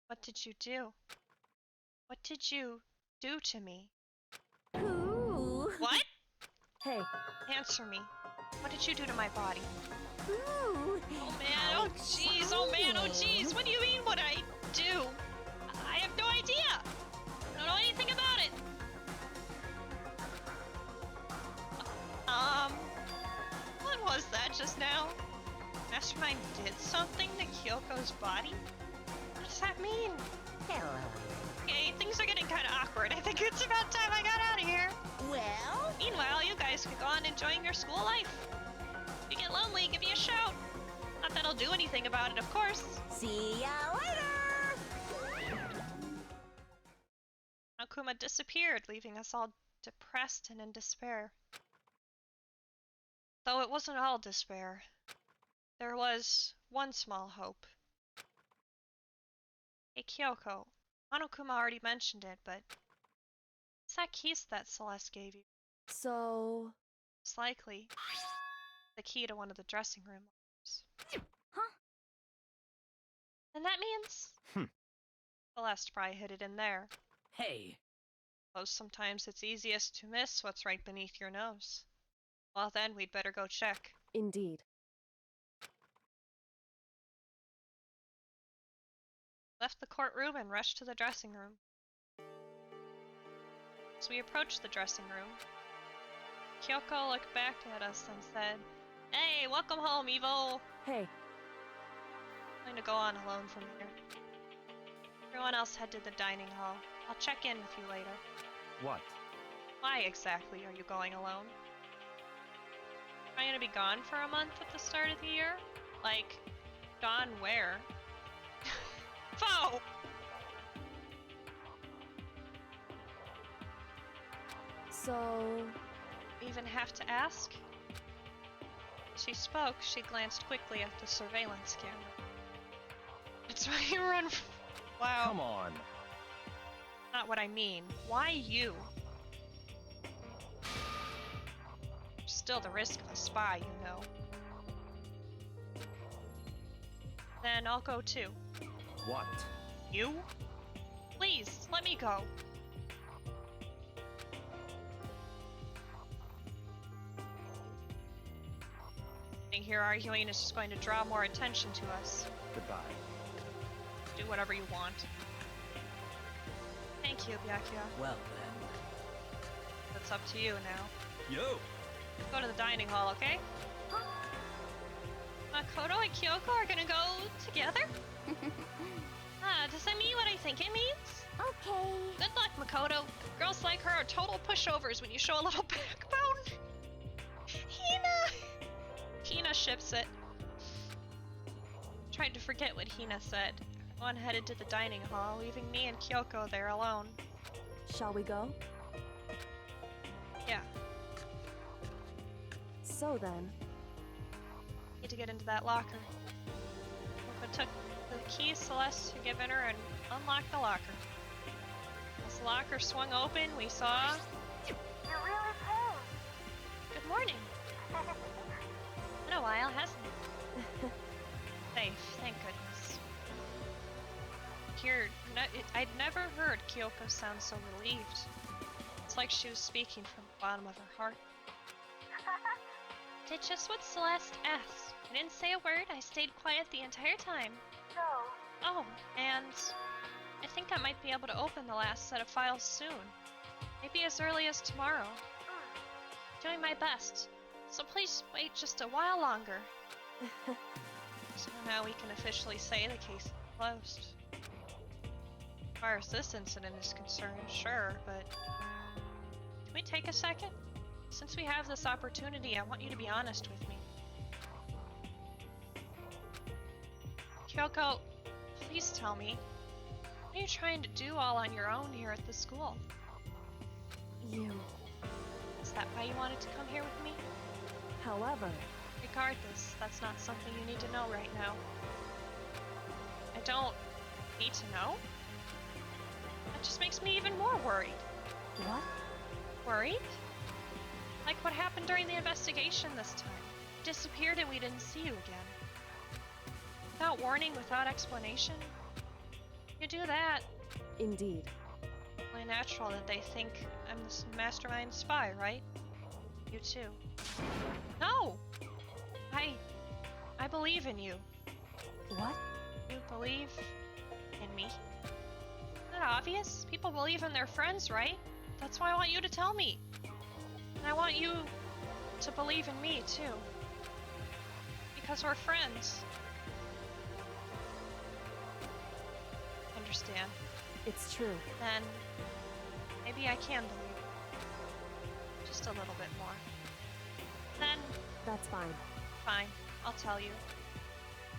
A: What did you do? What did you do to me?
I: Ooh.
A: What?
H: Hey,
A: Answer me. What did you do to my body?
I: Ooh.
A: Oh man, oh jeez, oh man, oh jeez. What do you mean what I do? I have no idea. I don't know anything about it. What was that just now? Mastermind did something to Kyoko's body? What does that mean?
I: Hello.
A: Okay, things are getting kind of awkward. I think it's about time I got out of here.
I: Well?
A: Meanwhile, you guys could go on enjoying your school life. If you get lonely, give me a shout. Not that I'll do anything about it, of course.
I: See ya later!
A: Akuma disappeared, leaving us all depressed and in despair. Though it wasn't all despair. There was one small hope. Hey Kyoko, Monokuma already mentioned it, but what's that keys that Celeste gave you?
H: so...
A: It's likely the key to one of the dressing room lockers.
C: Huh?
A: And that means Celeste probably hid it in there.
E: Hey,
A: Though sometimes it's easiest to miss what's right beneath your nose. Well then, we'd better go check.
H: Indeed.
A: Left the courtroom and rushed to the dressing room. As we approached the dressing room, Kyoko looked back at us and said, "Hey, welcome home, Evo!"
H: Hey,
A: I'm going to go on alone from here. Everyone else head to the dining hall. I'll check in with you later.
D: What?
A: Why exactly are you going alone? Are you gonna be gone for a month at the start of the year? Like, gone where? Foe!
H: so...
A: Even have to ask? She spoke, she glanced quickly at the surveillance camera. That's why you run. Wow.
D: Come on.
A: Not what I mean. Why you? Still the risk of a spy, you know. Then I'll go too.
D: What?
A: You? Please, let me go. Being here arguing is just going to draw more attention to us.
D: Goodbye.
A: Do whatever you want. Thank you, Byakuya.
E: Well then.
A: That's up to you now.
F: Yo!
A: Go to the dining hall, okay? Makoto and Kyoko are gonna go together? Does that mean what I think it means?
G: Okay.
A: Good luck, Makoto. Girls like her are total pushovers when you show a little backbone. Hina ships it. Tried to forget what Hina said. Everyone headed to the dining hall, leaving me and Kyoko there alone.
H: Shall we go?
A: Yeah,
H: So then,
A: need to get into that locker. Kyoko took the key Celeste had given her and unlocked the locker. As the locker swung open, we saw...
G: You're really cool.
A: Good morning. Been a while, hasn't it? Safe, thank goodness. I'd never heard Kyoko sound so relieved. It's like she was speaking from the bottom of her heart. Did just what Celeste asked. I didn't say a word, I stayed quiet the entire time.
G: So,
A: Oh, and I think I might be able to open the last set of files soon. Maybe as early as tomorrow. Doing my best. So please wait just a while longer. So now we can officially say the case is closed. As far as this incident is concerned, sure, but... Can we take a second? Since we have this opportunity, I want you to be honest with me. Kyoko, please tell me. What are you trying to do all on your own here at the school?
H: you.
A: Is that why you wanted to come here with me?
H: However,
A: Regardless, that's not something you need to know right now. I don't need to know? That just makes me even more worried.
H: what?
A: Worried? Like what happened during the investigation this time. You disappeared and we didn't see you again. Without warning, without explanation. You do that.
H: Indeed.
A: Only natural that they think I'm this mastermind spy, right? You too. No! I believe in you.
H: What?
A: You believe in me. Isn't that obvious? People believe in their friends, right? That's why I want you to tell me. And I want you to believe in me, too. Because we're friends. Understand?
H: It's true.
A: Then maybe I can believe. Just a little bit more. Then,
H: That's fine.
A: fine, I'll tell you.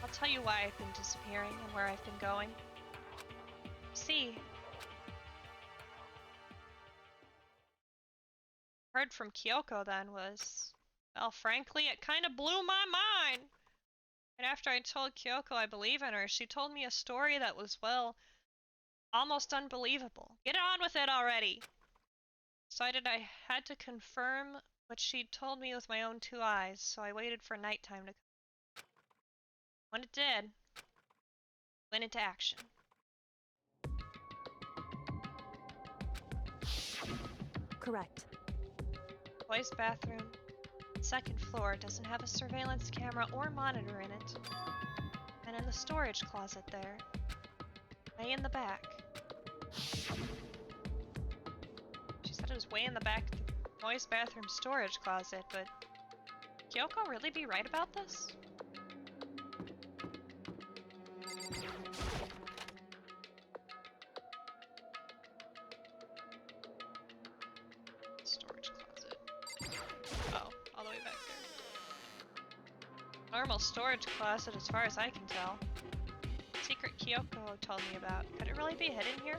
A: I'll tell you why I've been disappearing and where I've been going. See, heard from Kyoko then was, well, frankly, it kind of blew my mind. And after I told Kyoko I believe in her, she told me a story that was, well, almost unbelievable. Get on with it already! Decided I had to confirm what she'd told me with my own two eyes, so I waited for nighttime to come. When it did, went into action.
H: Correct.
A: Boys' bathroom, second floor, doesn't have a surveillance camera or monitor in it. And in the storage closet there, way in the back. She said it was way in the back of the boys' bathroom storage closet, but Kyoko really be right about this? Storage closet. Oh, all the way back there. Normal storage closet as far as I can tell. Secret Kyoko told me about. Could it really be hidden here?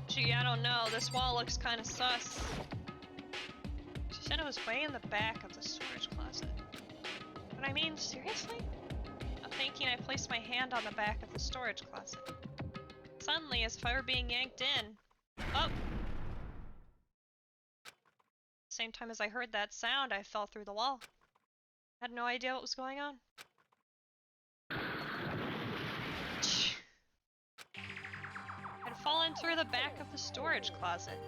A: Gee, I don't know. This wall looks kind of sus. Said it was way in the back of the storage closet. But I mean, seriously? Not thinking, I placed my hand on the back of the storage closet. Suddenly, as if I were being yanked in. Oh! Same time as I heard that sound, I fell through the wall. Had no idea what was going on. I'd fallen through the back of the storage closet.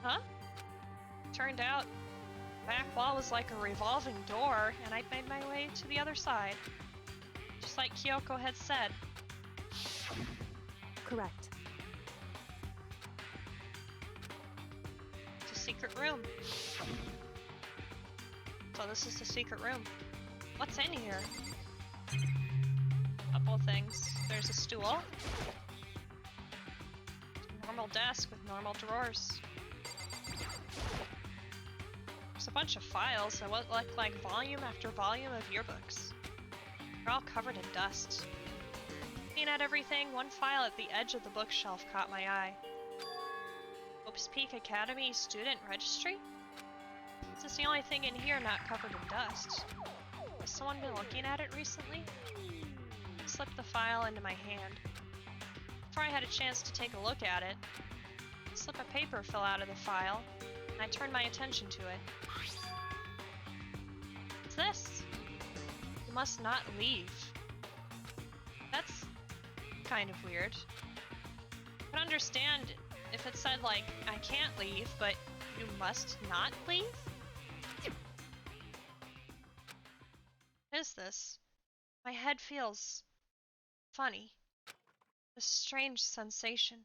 A: Huh? Turned out, the back wall was like a revolving door, and I'd made my way to the other side. Just like Kyoko had said.
H: Correct.
A: It's a secret room. So this is the secret room. What's in here? Couple things. There's a stool. Normal desk with normal drawers. There's a bunch of files that look like volume after volume of yearbooks. They're all covered in dust. Looking at everything, one file at the edge of the bookshelf caught my eye. Hope's Peak Academy Student Registry? This is the only thing in here not covered in dust. Has someone been looking at it recently? I slipped the file into my hand. Before I had a chance to take a look at it, a slip of paper fell out of the file, and I turned my attention to it. What's this? You must not leave. That's kind of weird. I could understand if it said, like, I can't leave, but you must not leave? What is this? My head feels funny. A strange sensation.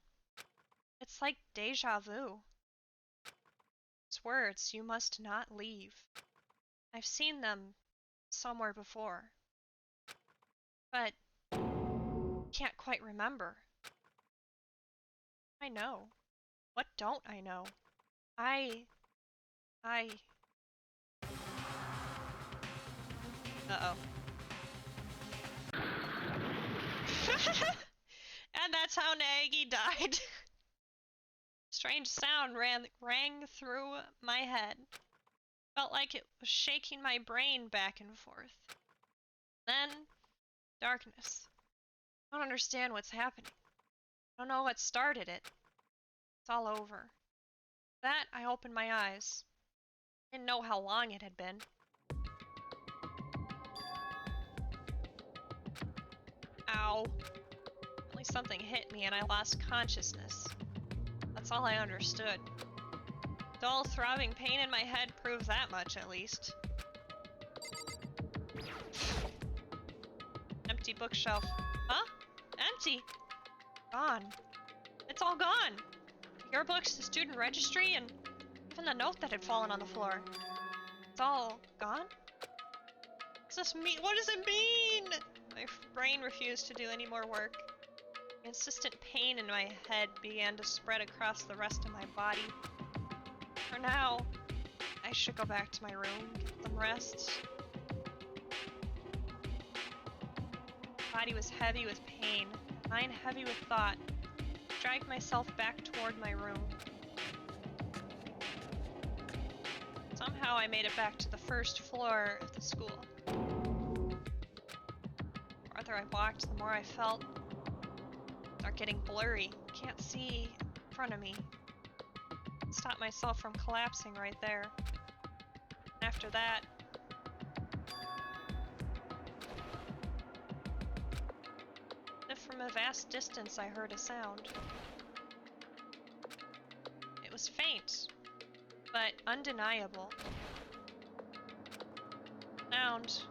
A: It's like deja vu. Those words, you must not leave. I've seen them somewhere before. But can't quite remember. I know. What don't I know? Uh-oh. And that's how Naegi died. Strange sound rang through my head. Felt like it was shaking my brain back and forth. Then, darkness. I don't understand what's happening. I don't know what started it. It's all over. That, I opened my eyes. Didn't know how long it had been. Ow. Only something hit me and I lost consciousness. That's all I understood. Dull, throbbing pain in my head proved that much, at least. Empty bookshelf. Huh? Empty? Gone. It's all gone. Your books, the student registry, and even the note that had fallen on the floor. It's all gone? What does this mean? What does it mean? My brain refused to do any more work. Insistent pain in my head began to spread across the rest of my body. For now, I should go back to my room, get some rest. Body was heavy with pain, mind heavy with thought. I dragged myself back toward my room. Somehow I made it back to the first floor of the school. The farther I walked, the more I felt start getting blurry. Can't see in front of me. Stop myself from collapsing right there. After that, if from a vast distance I heard a sound. It was faint, but undeniable. Sound.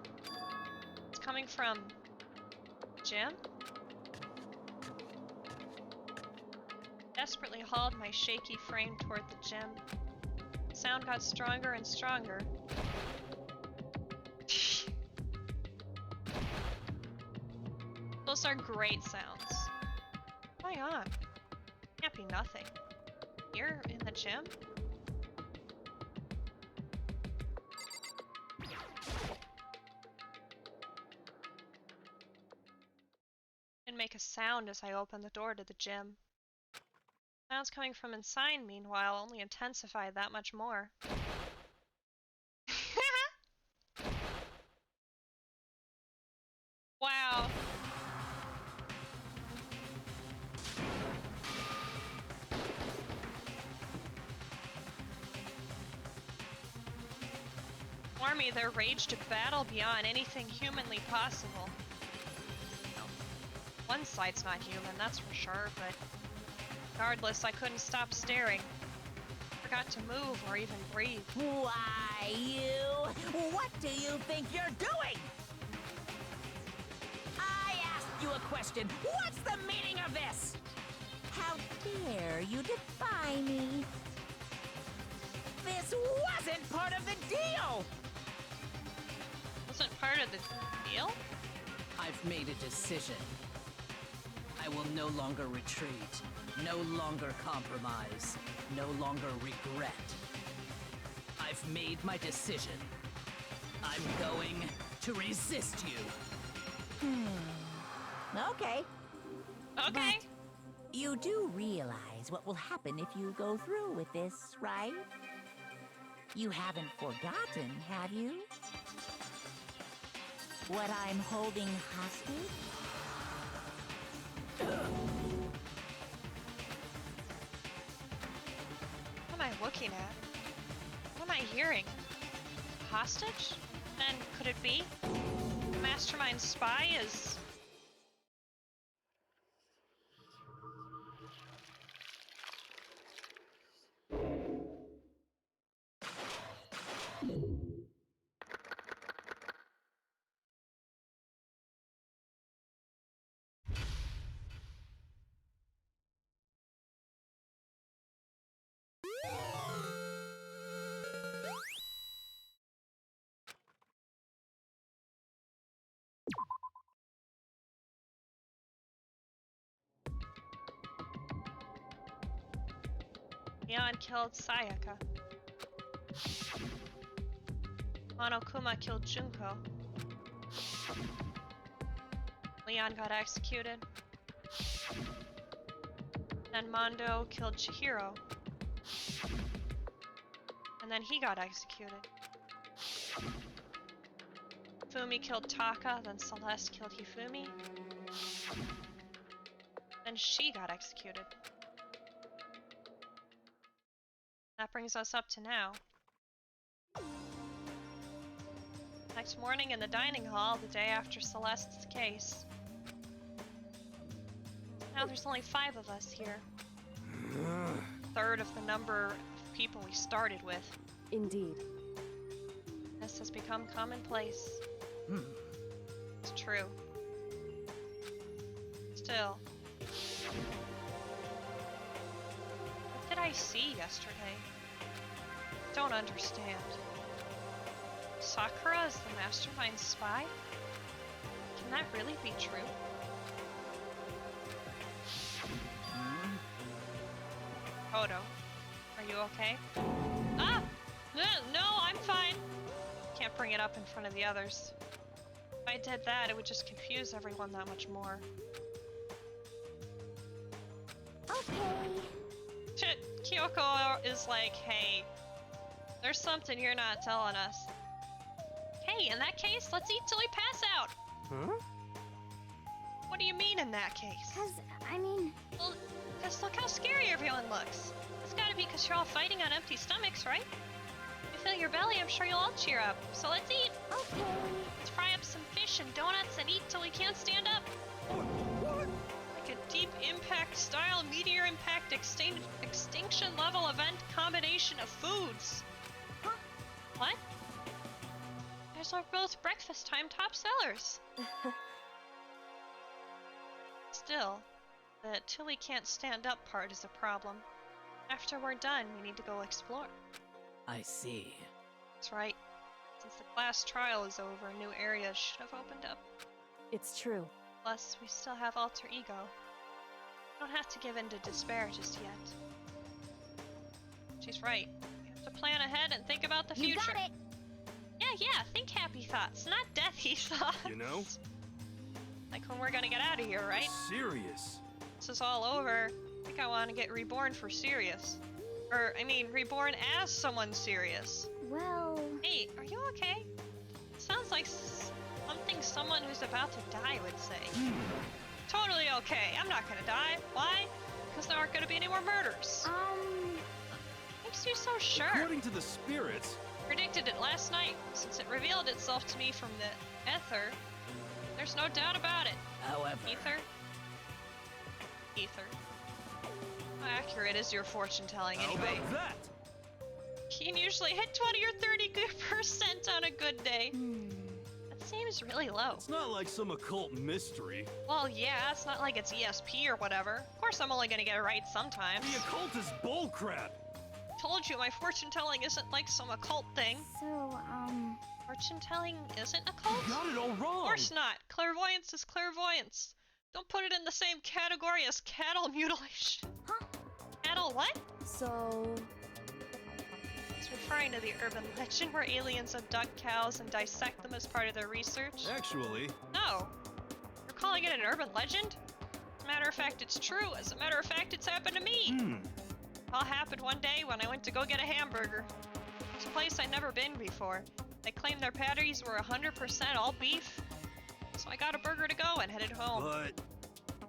A: It's coming from Jim? Desperately hauled my shaky frame toward the gym. The sound got stronger and stronger. Those are great sounds. What's going on? Can't be nothing. Here in the gym? Didn't make a sound as I opened the door to the gym. Sounds coming from inside, meanwhile, only intensified that much more. Wow. Army, their rage to battle beyond anything humanly possible. One side's not human, that's for sure, but regardless, I couldn't stop staring. Forgot to move or even breathe.
I: Why, you? What do you think you're doing? I asked you a question. What's the meaning of this? How dare you defy me? This wasn't part of the deal!
A: Wasn't part of the deal?
E: I've made a decision. I will no longer retreat, no longer compromise, no longer regret. I've made my decision. I'm going to resist you.
I: Okay.
A: Okay.
I: But you do realize what will happen if you go through with this, right? You haven't forgotten, have you? What I'm holding hostage?
A: What am I looking at? What am I hearing? Hostage? Then could it be? The mastermind spy is... Leon killed Sayaka. Monokuma killed Junko. Leon got executed. Then Mondo killed Chihiro. And then he got executed. Fumi killed Taka, then Celeste killed Hifumi. Then she got executed. That brings us up to now. Next morning in the dining hall, the day after Celeste's case. Now there's only 5 of us here. Third of the number of people we started with.
H: Indeed.
A: This has become commonplace. It's true. Still. What did I see yesterday? Don't understand. Sakura is the mastermind spy? Can that really be true? Odo, are you okay? Ah! No, I'm fine. Can't bring it up in front of the others. If I did that, it would just confuse everyone that much more.
G: Okay.
A: Kyoko is like, hey, there's something you're not telling us. Hey, in that case, let's eat till we pass out.
F: Huh?
A: What do you mean in that case?
G: 'Cause, I mean...
A: Well, just look how scary everyone looks. It's gotta be because you're all fighting on empty stomachs, right? If you fill your belly, I'm sure you'll all cheer up. So let's eat.
G: Okay.
A: Let's fry up some fish and donuts and eat till we can't stand up.
F: What?
A: Like a deep impact style meteor impact extinction level event combination of foods.
G: Huh?
A: What? Those are both breakfast time top sellers. Still, the till we can't stand up part is a problem. After we're done, we need to go explore.
E: I see.
A: That's right. Since the class trial is over, new areas should have opened up.
H: It's true.
A: Plus, we still have alter ego. Don't have to give in to despair just yet. She's right. We have to plan ahead and think about the
G: You
A: future.
G: got it.
A: Yeah, think happy thoughts, not deathy thoughts.
F: You know?
A: Like when we're gonna get out of here, right?
F: Serious.
A: This is all over. think I want to get reborn for serious. Or, I mean, reborn as someone serious.
G: Well,
A: Hey, are you okay? Sounds like something someone who's about to die would say. Totally okay. I'm not gonna die. Why? Because there aren't gonna be any more murders. Makes you so sure.
F: According to the spirits,
A: Predicted it last night, since it revealed itself to me from the ether. There's no doubt about it.
E: However,
A: Ether? Ether. How accurate is your fortune telling
F: how
A: anyway?
F: about that?
A: You can usually hit 20 or 30% on a good day. That seems really low.
F: It's not like some occult mystery.
A: Well, yeah, it's not like it's ESP or whatever. Of course I'm only gonna get it right sometimes.
F: The occult is bullcrap.
A: Told you my fortune telling isn't like some occult thing.
G: so,
A: Fortune telling isn't occult?
F: You got it all wrong.
A: Of course not. Clairvoyance is clairvoyance. Don't put it in the same category as cattle mutilation.
G: Huh?
A: Cattle what?
H: So,
A: It's referring to the urban legend where aliens abduct cows and dissect them as part of their research.
F: Actually,
A: No. You're calling it an urban legend? As a matter of fact, it's true. As a matter of fact, it's happened to me. It all happened one day when I went to go get a hamburger. It's a place I'd never been before. They claimed their patties were 100% all beef. So I got a burger to go and headed home.
F: but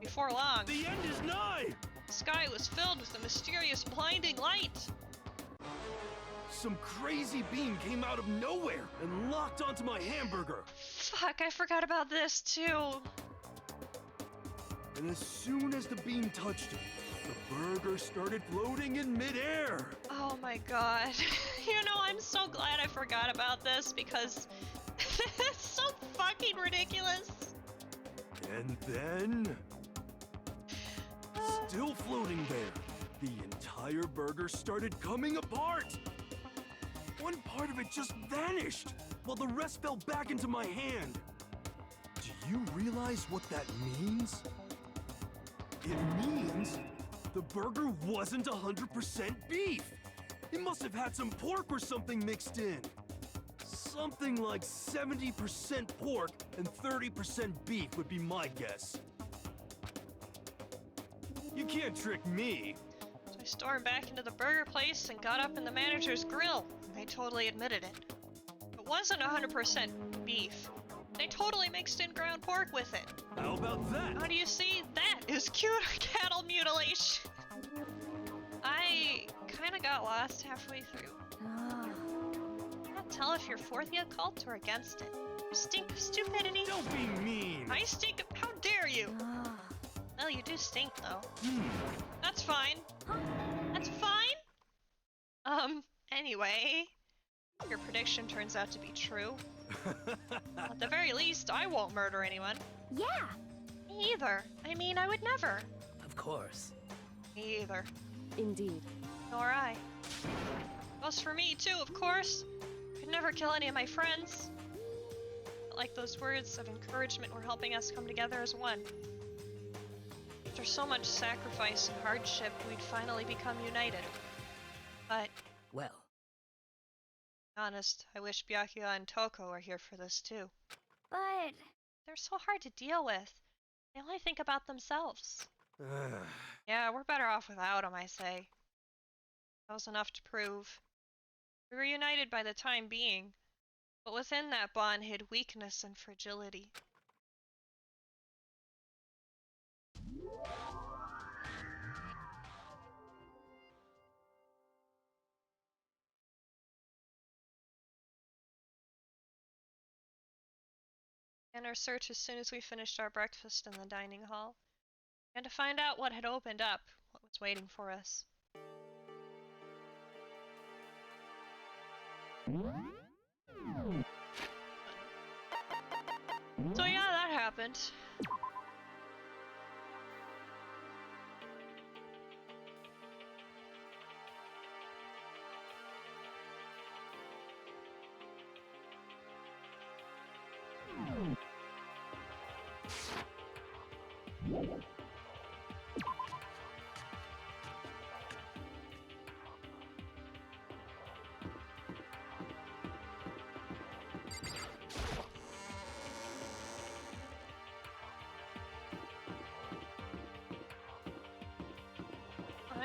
A: Before long,
F: the end is nigh.
A: the sky was filled with a mysterious blinding light.
F: Some crazy beam came out of nowhere and locked onto my hamburger.
A: Fuck, I forgot about this too.
F: And as soon as the beam touched it, the burger started floating in midair.
A: Oh my god. You know, I'm so glad I forgot about this because it's so fucking ridiculous.
F: And then, still floating there, the entire burger started coming apart. One part of it just vanished, while the rest fell back into my hand. Do you realize what that means? It means the burger wasn't 100% beef. It must have had some pork or something mixed in. Something like 70% pork and 30% beef would be my guess. You can't trick me.
A: So I stormed back into the burger place and got up in the manager's grill. They totally admitted it. It wasn't 100% beef. They totally mixed in ground pork with it.
F: How about that?
A: How do you see? That is cute cattle mutilation. I kinda got lost halfway through. I can't tell if you're for the occult or against it. You stink of stupidity.
F: Don't be mean.
A: I stink of. How dare you? Well, you do stink though. That's fine. That's fine? Anyway. Your prediction turns out to be true. At the very least, I won't murder anyone.
G: yeah.
A: Me either. I mean, I would never.
E: of course.
A: Me either.
H: indeed.
A: Nor I. Goes for me too, of course. Could never kill any of my friends. But like those words of encouragement were helping us come together as one. After so much sacrifice and hardship, we'd finally become united. But,
E: Well,
A: to be honest, I wish Byakuya and Toko were here for this too.
G: But,
A: They're so hard to deal with. They only think about themselves. Yeah, we're better off without them, I say. That was enough to prove. We were united by the time being, but within that bond hid weakness and fragility. And our search as soon as we finished our breakfast in the dining hall, and to find out what had opened up, what was waiting for us. So yeah, that happened.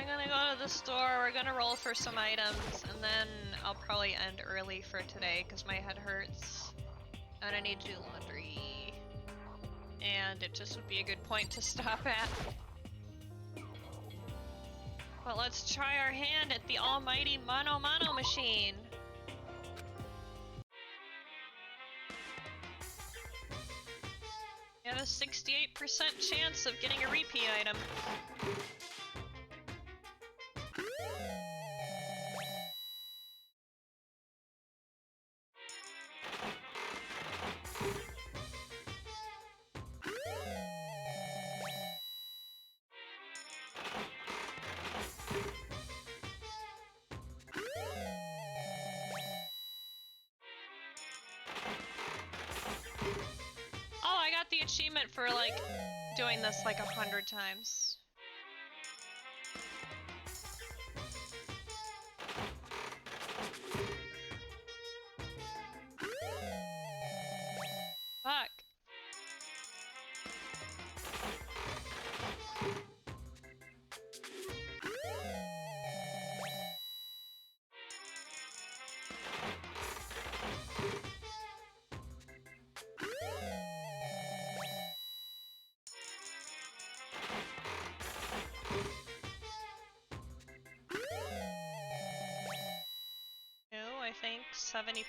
A: I'm gonna go to the store, we're gonna roll for some items, and then I'll probably end early for today because my head hurts. And I need to do laundry. And it just would be a good point to stop at. But let's try our hand at the almighty Mono Mono machine. You have a 68% chance of getting a repeat item. Oh, I got the achievement for like doing this like 100 times. Fuck. No, I think 70%.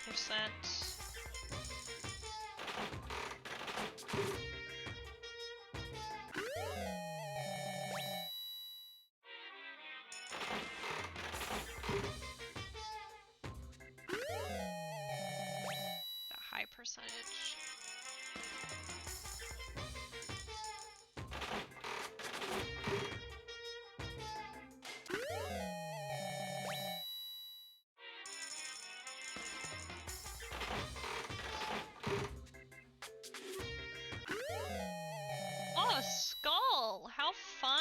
A: A high percentage. Oh, a skull! How fun!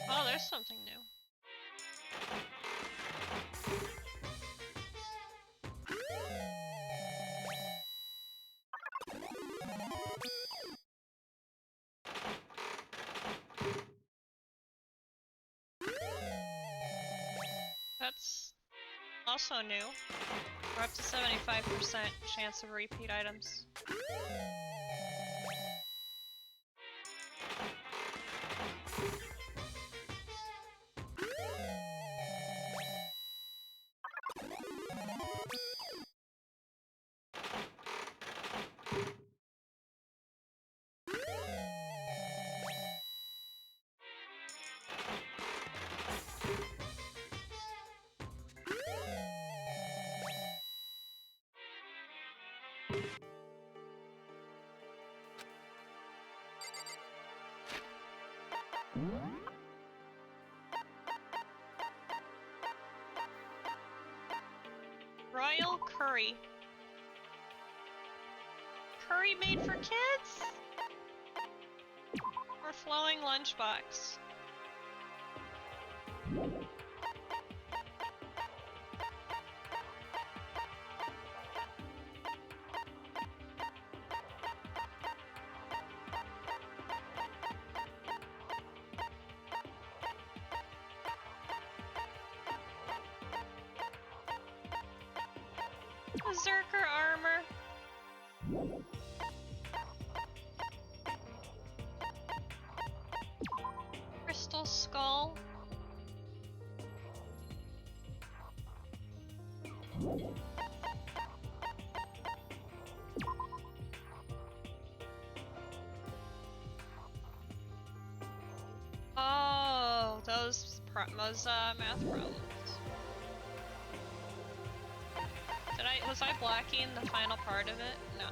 A: Oh, there's something new. That's also new. We're up to 75% chance of repeat items. Royal curry. Curry made for kids? Or flowing lunchbox? Berserker armor. Crystal skull. Oh, those math problems. Was I blocking the final part of it? No.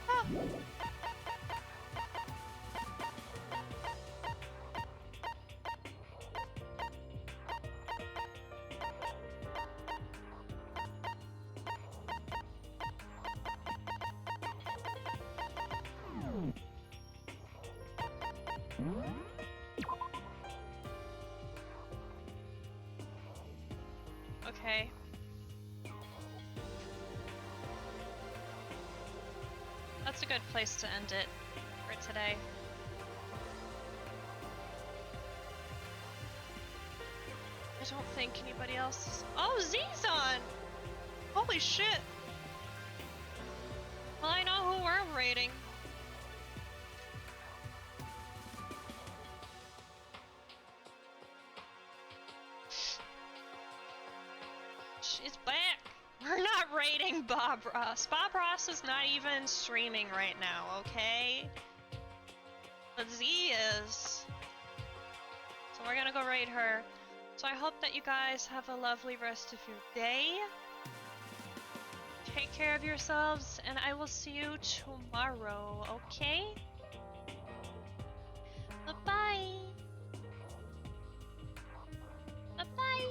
A: Ah. Okay. That's a good place to end it for today. I don't think anybody else is... Oh, Z's on! Holy shit! Well, I know who we're rating. She's back! We're not rating Bob Ross. Bob Ross is not even streaming right now, okay? But Z is. So we're gonna go raid her. So I hope that you guys have a lovely rest of your day. Take care of yourselves, and I will see you tomorrow, okay? Bye-bye! Bye-bye!